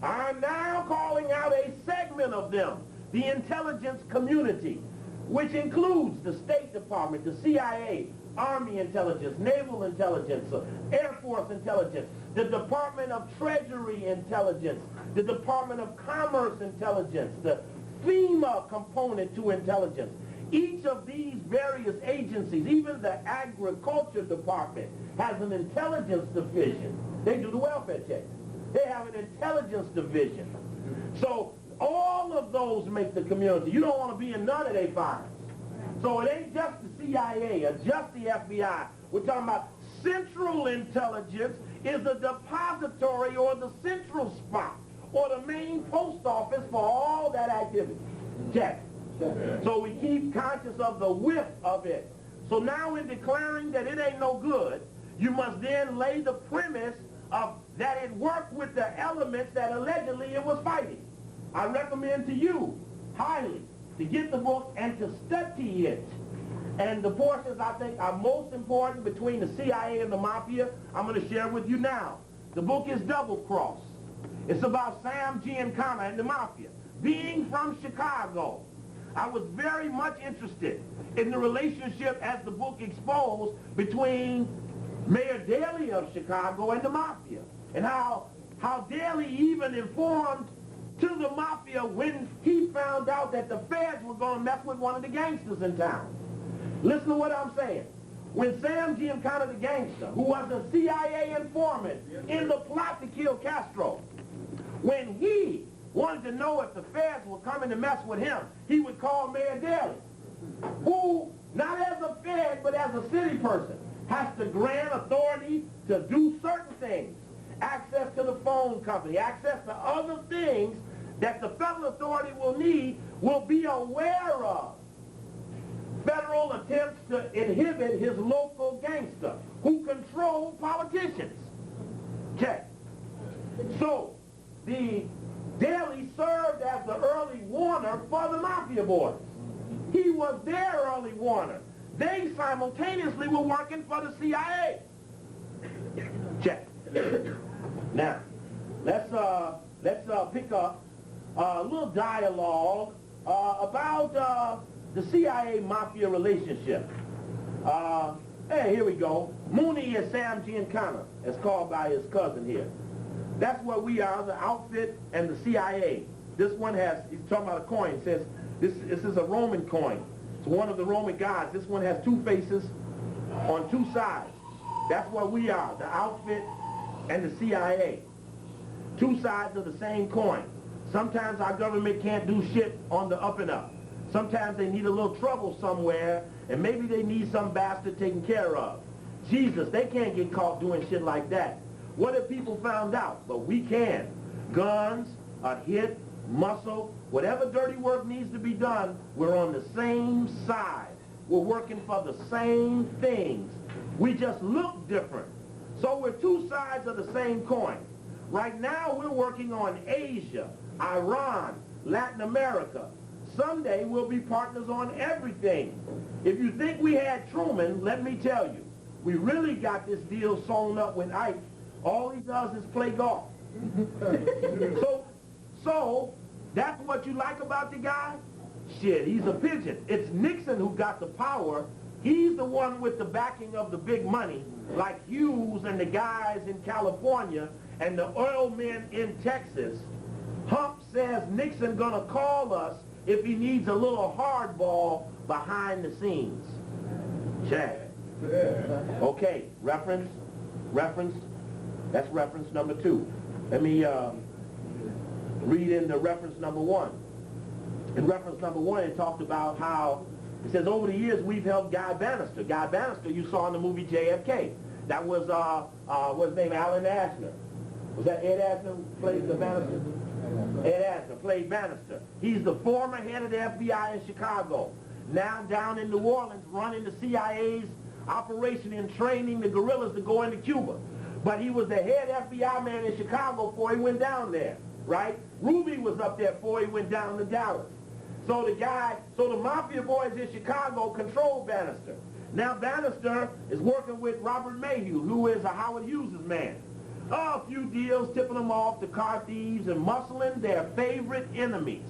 I'm now calling out a segment of them, the intelligence community, which includes the State Department, the CIA, Army intelligence, Naval intelligence, Air Force intelligence, the Department of Treasury intelligence, the Department of Commerce intelligence, the FEMA component to intelligence. Each of these various agencies, even the Agriculture Department, has an intelligence division. They do the welfare checks. They have an intelligence division. So all of those make the community. You don't want to be in none of their files. So it ain't just the CIA or just the FBI. We're talking about central intelligence is the depository or the central spot or the main post office for all that activity. Check. So we keep conscious of the width of it. So now in declaring that it ain't no good, you must then lay the premise of that it worked with the elements that allegedly it was fighting. I recommend to you highly to get the book and to study it. And the portions I think are most important between the CIA and the Mafia, I'm going to share with you now. The book is Double Cross. It's about Sam Giancana and the Mafia. Being from Chicago, I was very much interested in the relationship, as the book exposed, between Mayor Daley of Chicago and the Mafia, and how Daley even informed to the Mafia when he found out that the feds were going to mess with one of the gangsters in town. Listen to what I'm saying. When Sam Giancana, the gangster, who was a CIA informant in the plot to kill Castro, when he wanted to know if the feds were coming to mess with him, he would call Mayor Daley, who, not as a fed, but as a city person, has to grant authority to do certain things. Access to the phone company, access to other things that the federal authority will need, will be aware of. Federal attempts to inhibit his local gangster who control politicians. Check. So, the Daley served as the early warner for the Mafia boys. He was their early warner. They simultaneously were working for the CIA. Check. Now, let's pick up a little dialogue about the CIA-Mafia relationship. Hey, here we go. Mooney is Sam Giancana, as called by his cousin here. That's what we are, the outfit and the CIA. This one has, he's talking about a coin, says, this is a Roman coin. It's one of the Roman gods. This one has two faces on two sides. That's what we are, the outfit and the CIA. Two sides of the same coin. Sometimes our government can't do shit on the up and up. Sometimes they need a little trouble somewhere, and maybe they need some bastard taken care of. Jesus, they can't get caught doing shit like that. What if people found out? But we can. Guns, a hit, muscle, whatever dirty work needs to be done, we're on the same side. We're working for the same things. We just look different. So we're two sides of the same coin. Right now we're working on Asia, Iran, Latin America. Someday we'll be partners on everything. If you think we had Truman, let me tell you, we really got this deal sewn up with Ike. All he does is play golf. So that's what you like about the guy? Shit, he's a pigeon. It's Nixon who got the power. He's the one with the backing of the big money, like Hughes and the guys in California and the oil men in Texas. Hump says Nixon gonna call us if he needs a little hardball behind the scenes. Check. Okay, reference. That's reference number 2. Let me read into reference number 1. In reference number 1, it talked about how, it says, over the years we've helped Guy Bannister. Guy Bannister you saw in the movie JFK. That was, what's his name, Alan Ashner. Was that Ed Ashner who played the Bannister? Ed Ashner played Bannister. He's the former head of the FBI in Chicago. Now down in New Orleans running the CIA's operation in training the guerrillas to go into Cuba. But he was the head FBI man in Chicago before he went down there, right? Ruby was up there before he went down to Dallas. So the mafia boys in Chicago control Bannister. Now Bannister is working with Robert Mayhew, who is a Howard Hughes' man. A few deals, tipping them off to car thieves and muscling their favorite enemies.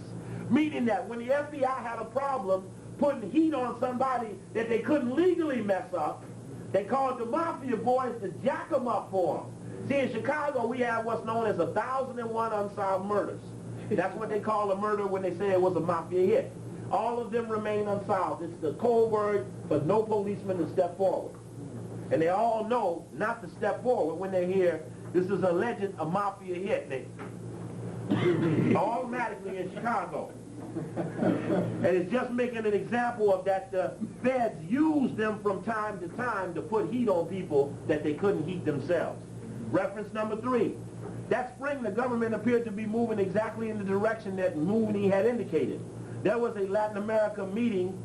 Meaning that when the FBI had a problem putting heat on somebody that they couldn't legally mess up, they called the mafia boys to jack them up for them. See, in Chicago, we have what's known as 1,001 unsolved murders. That's what they call a murder when they say it was a mafia hit. All of them remain unsolved. It's the code word for no policeman to step forward. And they all know not to step forward when they hear this is alleged a mafia hit. They automatically in Chicago. And it's just making an example of that the feds use them from time to time to put heat on people that they couldn't heat themselves. Reference number 3. That spring, the government appeared to be moving exactly in the direction that Mooney had indicated. There was a Latin America meeting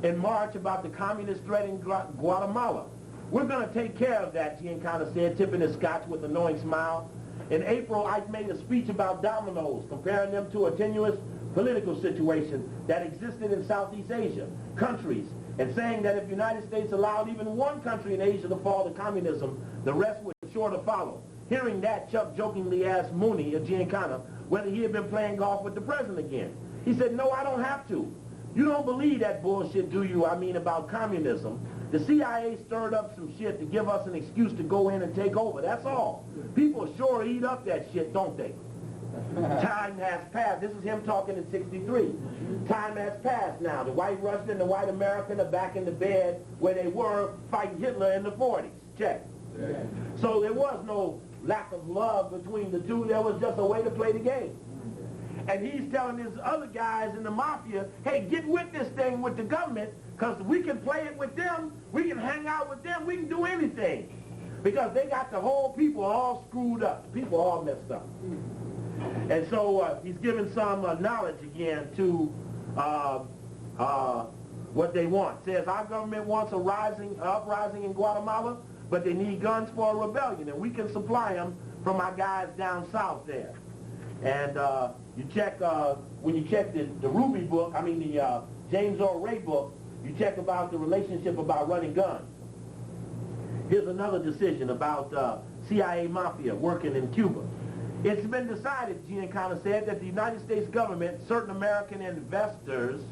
in March about the communist threat in Guatemala. We're going to take care of that, Giancana said, tipping his scotch with a knowing smile. In April, Ike made a speech about dominoes, comparing them to a tenuous political situation that existed in Southeast Asia, countries, and saying that if the United States allowed even one country in Asia to fall to communism, the rest would sure to follow. Hearing that, Chuck jokingly asked Mooney, of Giancana, whether he had been playing golf with the president again. He said, no, I don't have to. You don't believe that bullshit, do you? I mean, about communism. The CIA stirred up some shit to give us an excuse to go in and take over. That's all. People sure eat up that shit, don't they? Time has passed. This is him talking in 63. Time has passed now. The white Russian and the white American are back in the bed where they were fighting Hitler in the 40s. Check. Yeah. So there was no lack of love between the two. There was just a way to play the game. And he's telling his other guys in the mafia, hey, get with this thing with the government, because we can play it with them, we can hang out with them, we can do anything. Because they got the whole people all screwed up. The people all messed up. And so he's giving some knowledge again to what they want. Says our government wants an uprising in Guatemala, but they need guns for a rebellion, and we can supply them from our guys down south there. And you check, when you check the Ruby book, I mean the James Earl Ray book, you check about the relationship about running guns. Here's another decision about CIA mafia working in Cuba. It's been decided, Giancana said, that the United States government, certain American investors,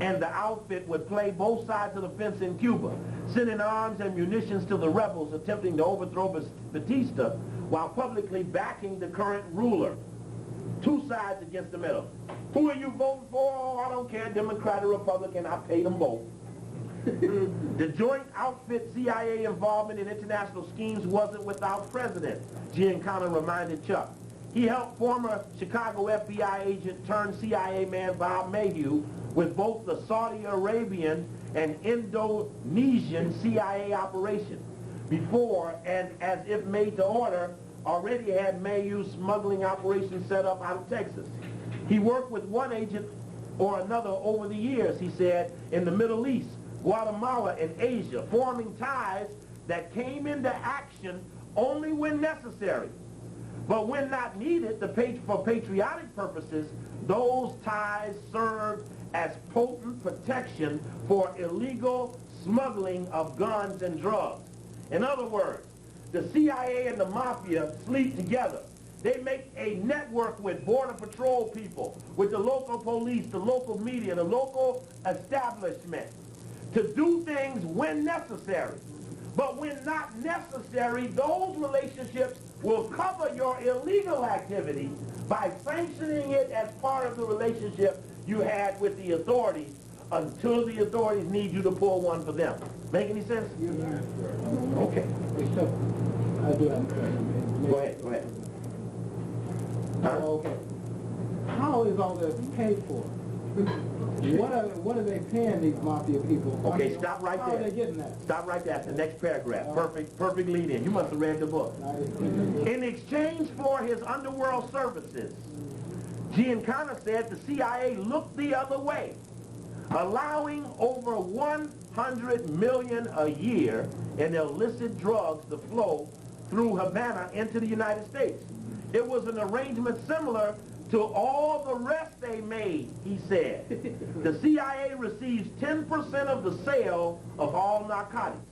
and the outfit would play both sides of the fence in Cuba, sending arms and munitions to the rebels attempting to overthrow Batista while publicly backing the current ruler. Two sides against the middle. Who are you voting for? Oh, I don't care, Democrat or Republican, I paid them both. The joint outfit CIA involvement in international schemes wasn't without precedent, Giancana reminded Chuck. He helped former Chicago FBI agent turned CIA man Bob Mayhew with both the Saudi Arabian and Indonesian CIA operation. Before, and as if made to order, already had Mayhew's smuggling operation set up out of Texas. He worked with one agent or another over the years, he said, in the Middle East, Guatemala, and Asia, forming ties that came into action only when necessary. But when not needed for patriotic purposes, those ties served as potent protection for illegal smuggling of guns and drugs. In other words, the CIA and the mafia sleep together. They make a network with Border Patrol people, with the local police, the local media, the local establishment to do things when necessary. But when not necessary, those relationships will cover your illegal activity by sanctioning it as part of the relationship you had with the authorities until the authorities need you to pull one for them. Make any sense? Okay. Except, I do have a question. Go ahead. Huh? Okay. How is all this paid for? What are they paying these mafia people? Okay, stop right there. How are they getting that? Stop right there. That's the next paragraph. Perfect lead in. You must have read the book. In exchange for his underworld services, Giancana said the CIA looked the other way, allowing over $100 million a year in illicit drugs to flow through Havana into the United States. It was an arrangement similar to all the rest they made, he said. The CIA receives 10% of the sale of all narcotics.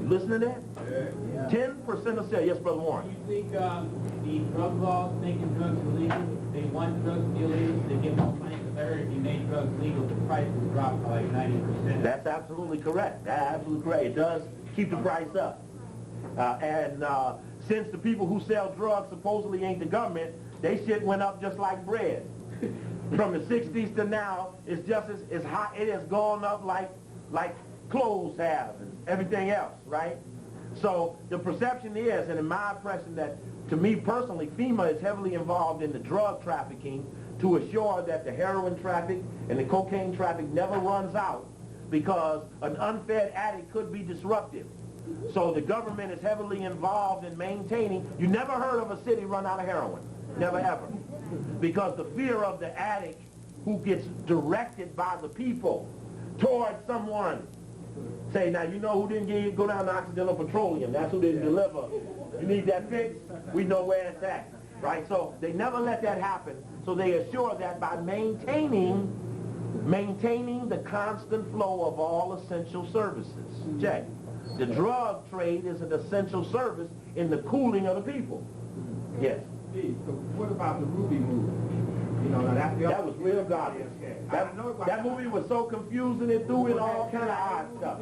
You listen to that? Yeah. 10% of sale. Yes, Brother Warren. Do you think the drug laws making drugs illegal, they want drugs to be illegal, they give more money to better. If you made drugs legal, the price would drop by like 90%. That's absolutely correct. That's absolutely correct. It does keep the price up. Since the people who sell drugs supposedly ain't the government, they shit went up just like bread. From the 60s to now, it's just as hot. It has gone up like clothes have and everything else, right? So the perception is, and in my impression, that to me personally, FEMA is heavily involved in the drug trafficking to assure that the heroin traffic and the cocaine traffic never runs out, because an unfed addict could be disruptive. So the government is heavily involved in maintaining. You never heard of a city run out of heroin. Never ever. Because the fear of the addict who gets directed by the people towards someone. Say, now you know who didn't go down to Occidental Petroleum. That's who didn't deliver. You need that fixed? We know where it's at. Right? So they never let that happen. So they assure that by maintaining the constant flow of all essential services. Check. The drug trade is an essential service in the cooling of the people. Yes. So what about the Ruby movie? You know, that was real garbage. That movie was so confusing, it threw in all kind of odd stuff.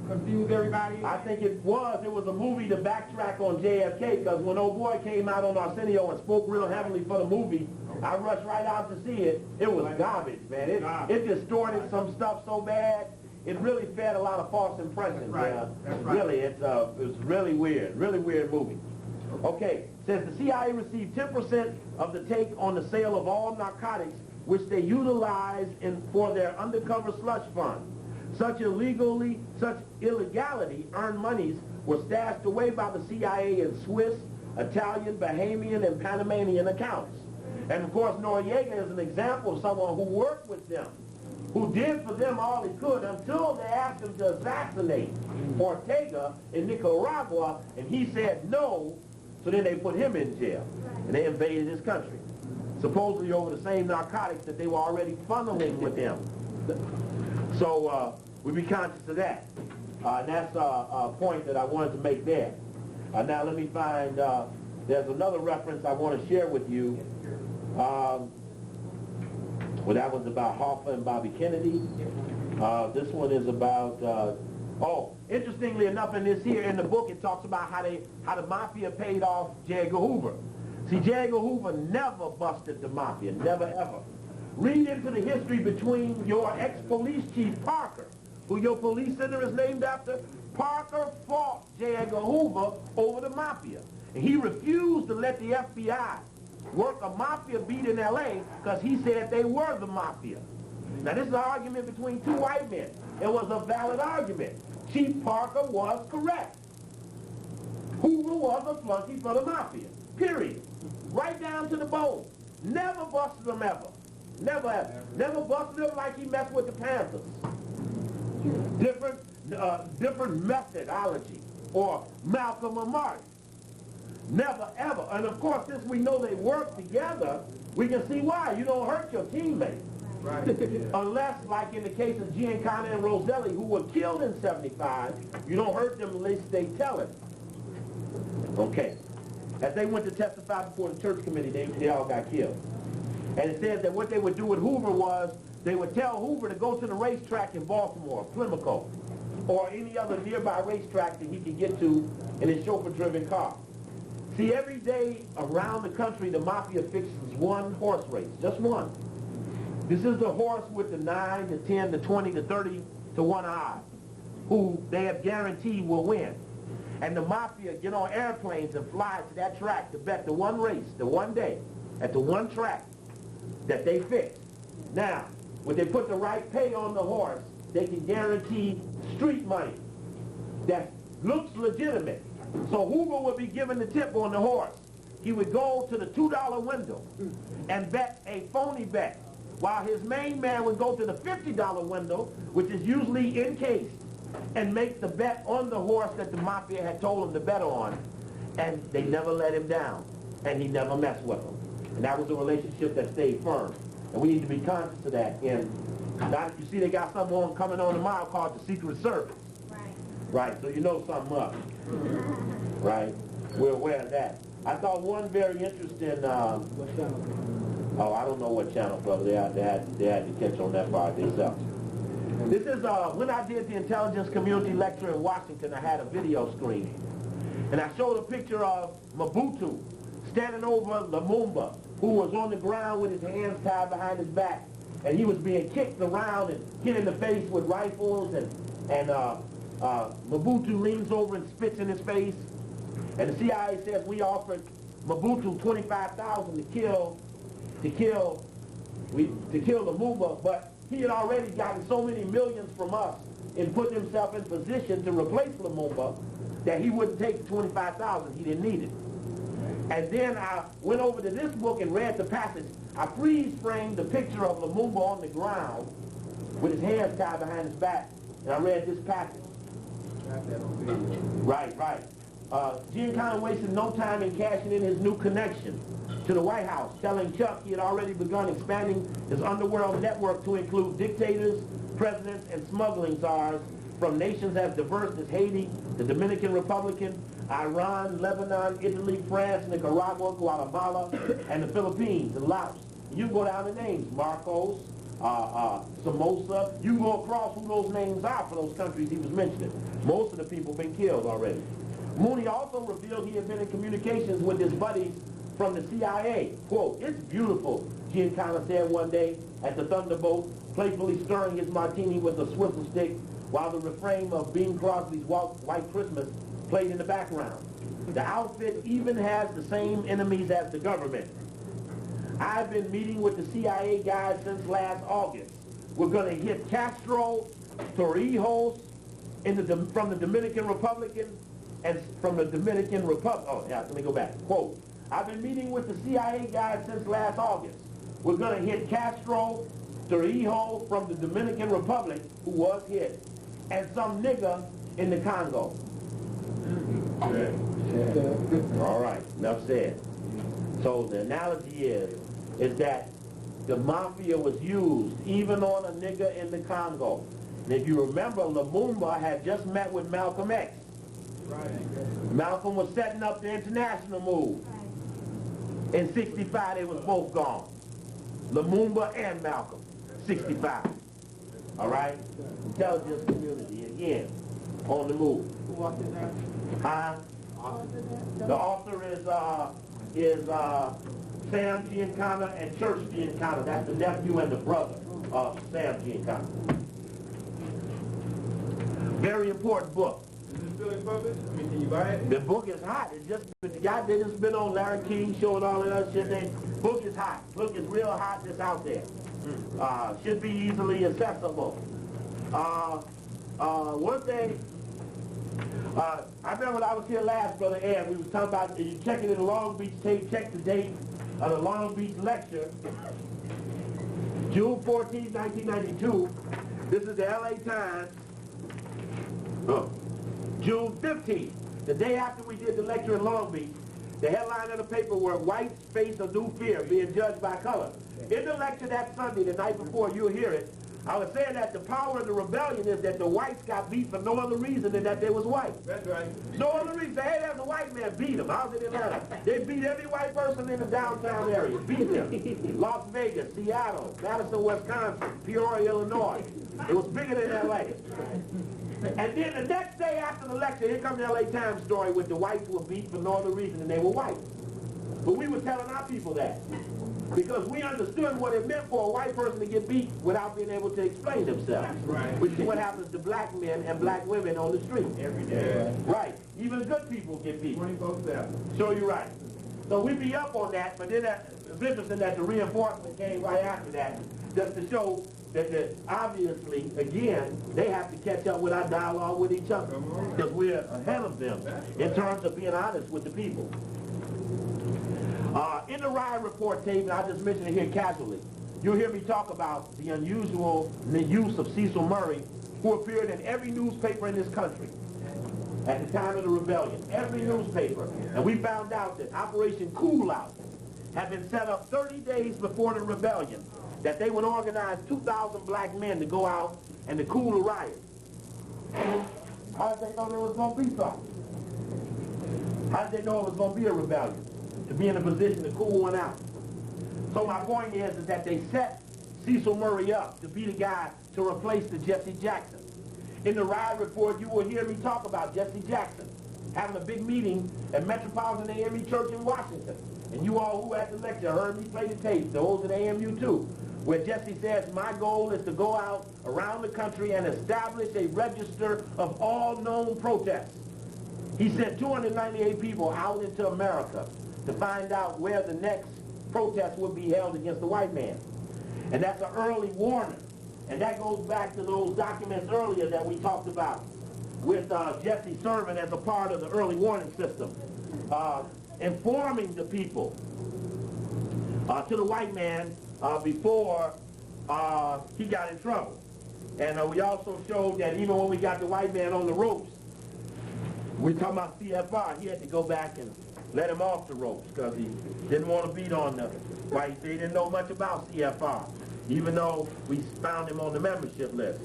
Confuse everybody? I think it was a movie to backtrack on JFK, because when old boy came out on Arsenio and spoke real heavily for the movie, I rushed right out to see it. It was garbage, man. It distorted some stuff so bad. It really fed a lot of false impressions. That's right. That's right. Really, it was really weird movie. Okay, says the CIA received 10% of the take on the sale of all narcotics, which they utilize for their undercover slush fund. Such illegality earned monies were stashed away by the CIA in Swiss, Italian, Bahamian, and Panamanian accounts. And of course, Noriega is an example of someone who worked with them, who did for them all he could until they asked him to assassinate Ortega in Nicaragua, and he said no, so then they put him in jail, and they invaded his country, supposedly over the same narcotics that they were already funneling with him. So we be conscious of that. And that's a point that I wanted to make there. Now let me find, there's another reference I want to share with you. Well, that one's about Hoffa and Bobby Kennedy. This one is about, interestingly enough, in the book, it talks about how the mafia paid off J. Edgar Hoover. See, J. Edgar Hoover never busted the mafia, never ever. Read into the history between your ex-police chief, Parker, who your police center is named after. Parker fought J. Edgar Hoover over the mafia. And he refused to let the FBI work a mafia beat in L.A. because he said they were the mafia. Now, this is an argument between two white men. It was a valid argument. Chief Parker was correct. Hoover was a flunky for the mafia, period. Right down to the bone. Never busted them ever. Never ever. Never busted them like he messed with the Panthers. Different methodology. Or Malcolm or Martin. Never ever. And of course, since we know they work together, we can see why. You don't hurt your teammate. Right. Unless, like in the case of Giancana and Roselli, who were killed in 75, you don't hurt them unless they tell it. Okay. As they went to testify before the church committee, they all got killed. And it says that what they would do with Hoover was, they would tell Hoover to go to the racetrack in Baltimore, Plymouth, or any other nearby racetrack that he could get to in his chauffeur-driven car. See, every day around the country, the mafia fixes one horse race, just one. This is the horse with the 9, the 10, the 20, the 30 to 1 odds, who they have guaranteed will win. And the mafia get on airplanes and fly to that track to bet the one race, the one day, at the one track that they fix. Now, when they put the right pay on the horse, they can guarantee street money that looks legitimate. So Hoover would be given the tip on the horse. He would go to the $2 window and bet a phony bet, while his main man would go to the $50 window, which is usually encased, and make the bet on the horse that the mafia had told him to bet on. And they never let him down, and he never messed with them. And that was a relationship that stayed firm. And we need to be conscious of that. And now, you see they got someone coming on tomorrow called the Secret Service. Right, so you know something up. Right? We're aware of that. I thought one very interesting, oh, I don't know what channel, brother. They had to catch on that part themselves. This is, when I did the intelligence community lecture in Washington, I had a video screen. And I showed a picture of Mobutu standing over Lumumba, who was on the ground with his hands tied behind his back. And he was being kicked around and hit in the face with rifles, and Mobutu leans over and spits in his face. And the CIA says we offered Mobutu $25,000 to kill Lumumba, but he had already gotten so many millions from us and put himself in position to replace Lumumba that he wouldn't take the $25,000. He didn't need it. And then I went over to this book and read the passage. I freeze-framed the picture of Lumumba on the ground with his hands tied behind his back, and I read this passage. Right. Giancana wasted no time in cashing in his new connection to the White House, telling Chuck he had already begun expanding his underworld network to include dictators, presidents, and smuggling czars from nations as diverse as Haiti, the Dominican Republic, Iran, Lebanon, Italy, France, Nicaragua, Guatemala, and the Philippines and Laos. You can go down the names, Marcos, Somoza. You can go across who those names are for those countries he was mentioning. Most of the people have been killed already. Mooney also revealed he had been in communications with his buddies from the CIA. Quote, "It's beautiful," Giancana said one day at the Thunderbolt, playfully stirring his martini with a swivel stick while the refrain of Bing Crosby's White Christmas played in the background. The outfit even has the same enemies as the government. I've been meeting with the CIA guys since last August. We're going to hit Castro, Torrijos, from the Dominican Republic, and from the Dominican Republic. Oh, yeah, let me go back. Quote, "I've been meeting with the CIA guys since last August. We're going to hit Castro, Torrijos from the Dominican Republic, who was hit, and some nigger in the Congo." All right, enough said. So the analogy is that the mafia was used even on a nigger in the Congo. And if you remember, Lumumba had just met with Malcolm X. Right. Malcolm was setting up the international move. In 65, they was both gone. Lumumba and Malcolm. 65. All right? Intelligence community, again, on the move. Who authored that? Huh? The author is Sam Giancana and Church Giancana. That's the nephew and the brother of Sam Giancana. Very important book. Is it still in public? I mean, can you buy it? The book is hot. It's just they just been on Larry King show and all of that shit. The book is hot. Book is real hot. It's out there. Should be easily accessible. One thing. I remember when I was here last, Brother Ed, we was talking about you checking in the Long Beach tape. Check the date of the Long Beach lecture, June 14, 1992. This is the L.A. Times. June 15th, the day after we did the lecture in Long Beach, the headline of the paper were "Whites Face a New Fear, Being Judged by Color." In the lecture that Sunday, the night before, you'll hear it, I was saying that the power of the rebellion is that the whites got beat for no other reason than that they was white. That's right. No other reason. Hey, there's a white man beat them. I was in Atlanta. They beat every white person in the downtown area. Beat them. Las Vegas, Seattle, Madison, Wisconsin, Peoria, Illinois. It was bigger than L.A. And then the next day after the lecture, here comes the L.A. Times story with the whites were beat for no other reason than they were white. But we were telling our people that. Because we understood what it meant for a white person to get beat without being able to explain themselves. Right. Which is what happens to black men and black women on the street. Every day. Right. Even the good people get beat. 24/7. So you're right. So we be up on that, but then it's interesting that the reinforcement came right after that, just to show that obviously, again, they have to catch up with our dialogue with each other. Because we're ahead of them in terms of being honest with the people. In the riot report tape, and I just mentioned it here casually, you'll hear me talk about the unusual use of Cecil Murray, who appeared in every newspaper in this country at the time of the rebellion. Every newspaper. And we found out that Operation Cool Out had been set up 30 days before the rebellion, that they would organize 2,000 black men to go out and to cool the riot. How did they know there was going to be something? How did they know it was going to be a rebellion? To be in a position to cool one out. So my point is that they set Cecil Murray up to be the guy to replace the Jesse Jackson. In the riot report, you will hear me talk about Jesse Jackson having a big meeting at Metropolitan AME Church in Washington. And you all who at the lecture heard me play the tape, those at AMU too, where Jesse says, my goal is to go out around the country and establish a register of all known protests. He sent 298 people out into America to find out where the next protest would be held against the white man. And that's an early warning. And that goes back to those documents earlier that we talked about with Jesse serving as a part of the early warning system, informing the people to the white man before he got in trouble. And we also showed that even when we got the white man on the ropes, we're talking about CFR, he had to go back and let him off the ropes because he didn't want to beat on the whites. They didn't know much about CFR, even though we found him on the membership list.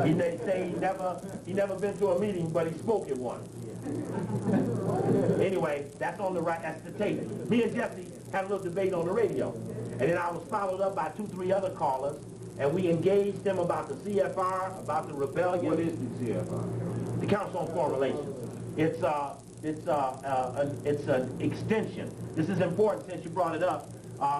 He may say he never been to a meeting, but he spoke at one. Anyway, that's on the right. That's the tape. Me and Jesse had a little debate on the radio, and then I was followed up by 2-3 other callers, and we engaged them about the CFR, about the rebellion. What is the CFR? The Council on Foreign Relations. It's an extension. This is important since you brought it up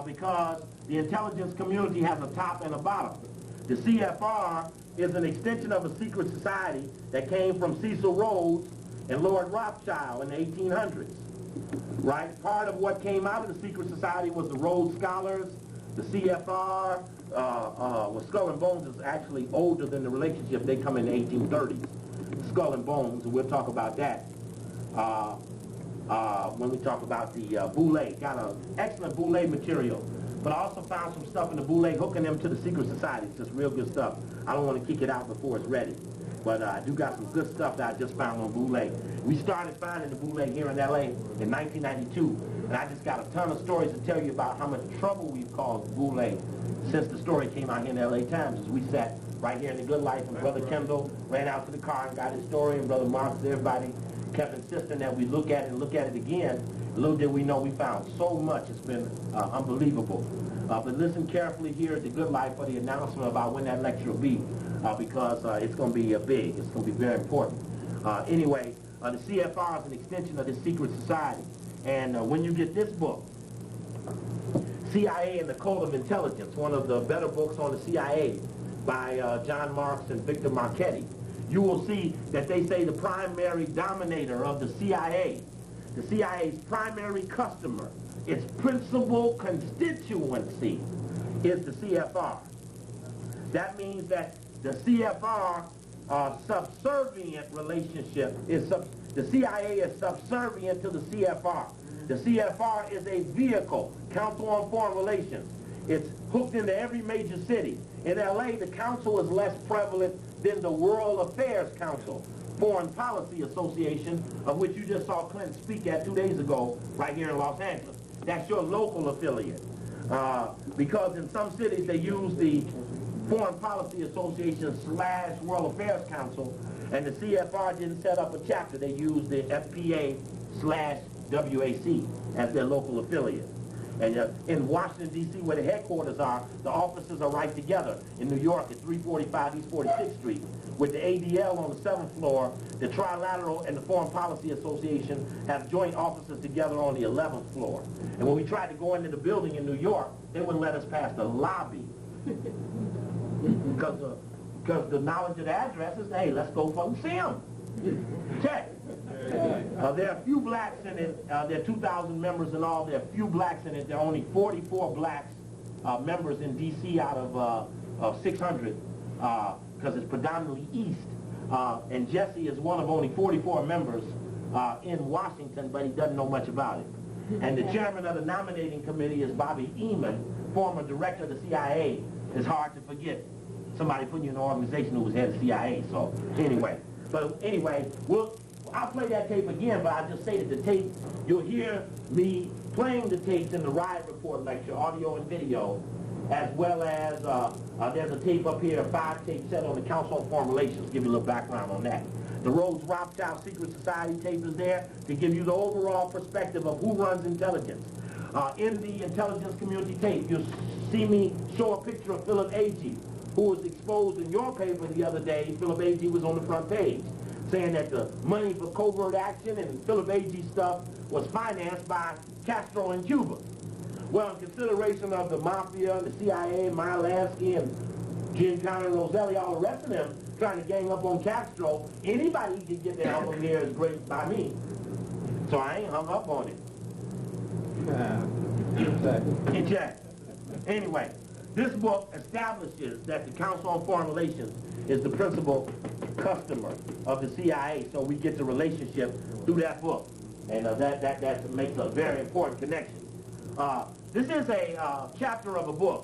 because the intelligence community has a top and a bottom. The CFR is an extension of a secret society that came from Cecil Rhodes and Lord Rothschild in the 1800s. Right? Part of what came out of the secret society was the Rhodes Scholars, the CFR. Well, Skull and Bones is actually older than the relationship. They come in the 1830s. Skull and Bones, and we'll talk about that when we talk about the Boule. Got an excellent Boule material. But I also found some stuff in the Boule hooking them to the secret society. It's just real good stuff. I don't want to kick it out before it's ready. But I do got some good stuff that I just found on Boule. We started finding the Boule here in L.A. in 1992. And I just got a ton of stories to tell you about how much trouble we've caused Boule since the story came out here in the L.A. Times. As we sat right here in the Good Life, and Brother Kendall ran out to the car and got his story, and Brother Marks and everybody kept insisting that we look at it and look at it again. Little did we know we found so much. It's been unbelievable. But listen carefully here at the Good Life for the announcement about when that lecture will be, because it's going to be big. It's going to be very important. Anyway, the CFR is an extension of this secret society. And when you get this book, CIA and the Code of Intelligence, one of the better books on the CIA by John Marks and Victor Marchetti, you will see that they say the primary dominator of the CIA, the CIA's primary customer, its principal constituency is the CFR. That means that the CFR subservient relationship is the CIA is subservient to the CFR. The CFR is a vehicle, Council on Foreign Relations. It's hooked into every major city. In LA, the council is less prevalent than the World Affairs Council, Foreign Policy Association, of which you just saw Clinton speak at 2 days ago right here in Los Angeles. That's your local affiliate. Because in some cities they use the Foreign Policy Association / World Affairs Council, and the CFR didn't set up a chapter. They used the FPA / WAC as their local affiliate. And in Washington, D.C., where the headquarters are, the offices are right together. In New York at 345 East 46th Street, with the ADL on the 7th floor, the Trilateral and the Foreign Policy Association have joint offices together on the 11th floor. And when we tried to go into the building in New York, they wouldn't let us pass the lobby. Because the knowledge of the address is, hey, let's go fucking see them. Check. There are a few blacks in it. There are 2,000 members in all. There are a few blacks in it. There are only 44 blacks members in D.C. out of 600 because it's predominantly East. And Jesse is one of only 44 members in Washington, but he doesn't know much about it. And the chairman of the nominating committee is Bobby Eamon, former director of the CIA. It's hard to forget somebody putting you in an organization who was head of CIA. So anyway, I'll play that tape again, but I'll just say that the tape, you'll hear me playing the tapes in the riot report lecture, audio and video, as well as there's a tape up here, a 5-tape set on the Council on Foreign Relations. Give you a little background on that. The Rhodes Rothschild Secret Society tape is there to give you the overall perspective of who runs intelligence. In the intelligence community tape, you'll see me show a picture of Philip Agee, who was exposed in your paper the other day. Philip Agee was on the front page, saying that the money for covert action and Philip Agee stuff was financed by Castro in Cuba. Well, in consideration of the mafia, the CIA, Meyer Lansky, and Giancana and Roselli, all the rest of them trying to gang up on Castro, anybody who can get their help from here is great by me. So I ain't hung up on it. Exactly. Anyway, this book establishes that the Council on Foreign Relations is the principal customer of the CIA, so we get the relationship through that book. And that makes a very important connection. This is a chapter of a book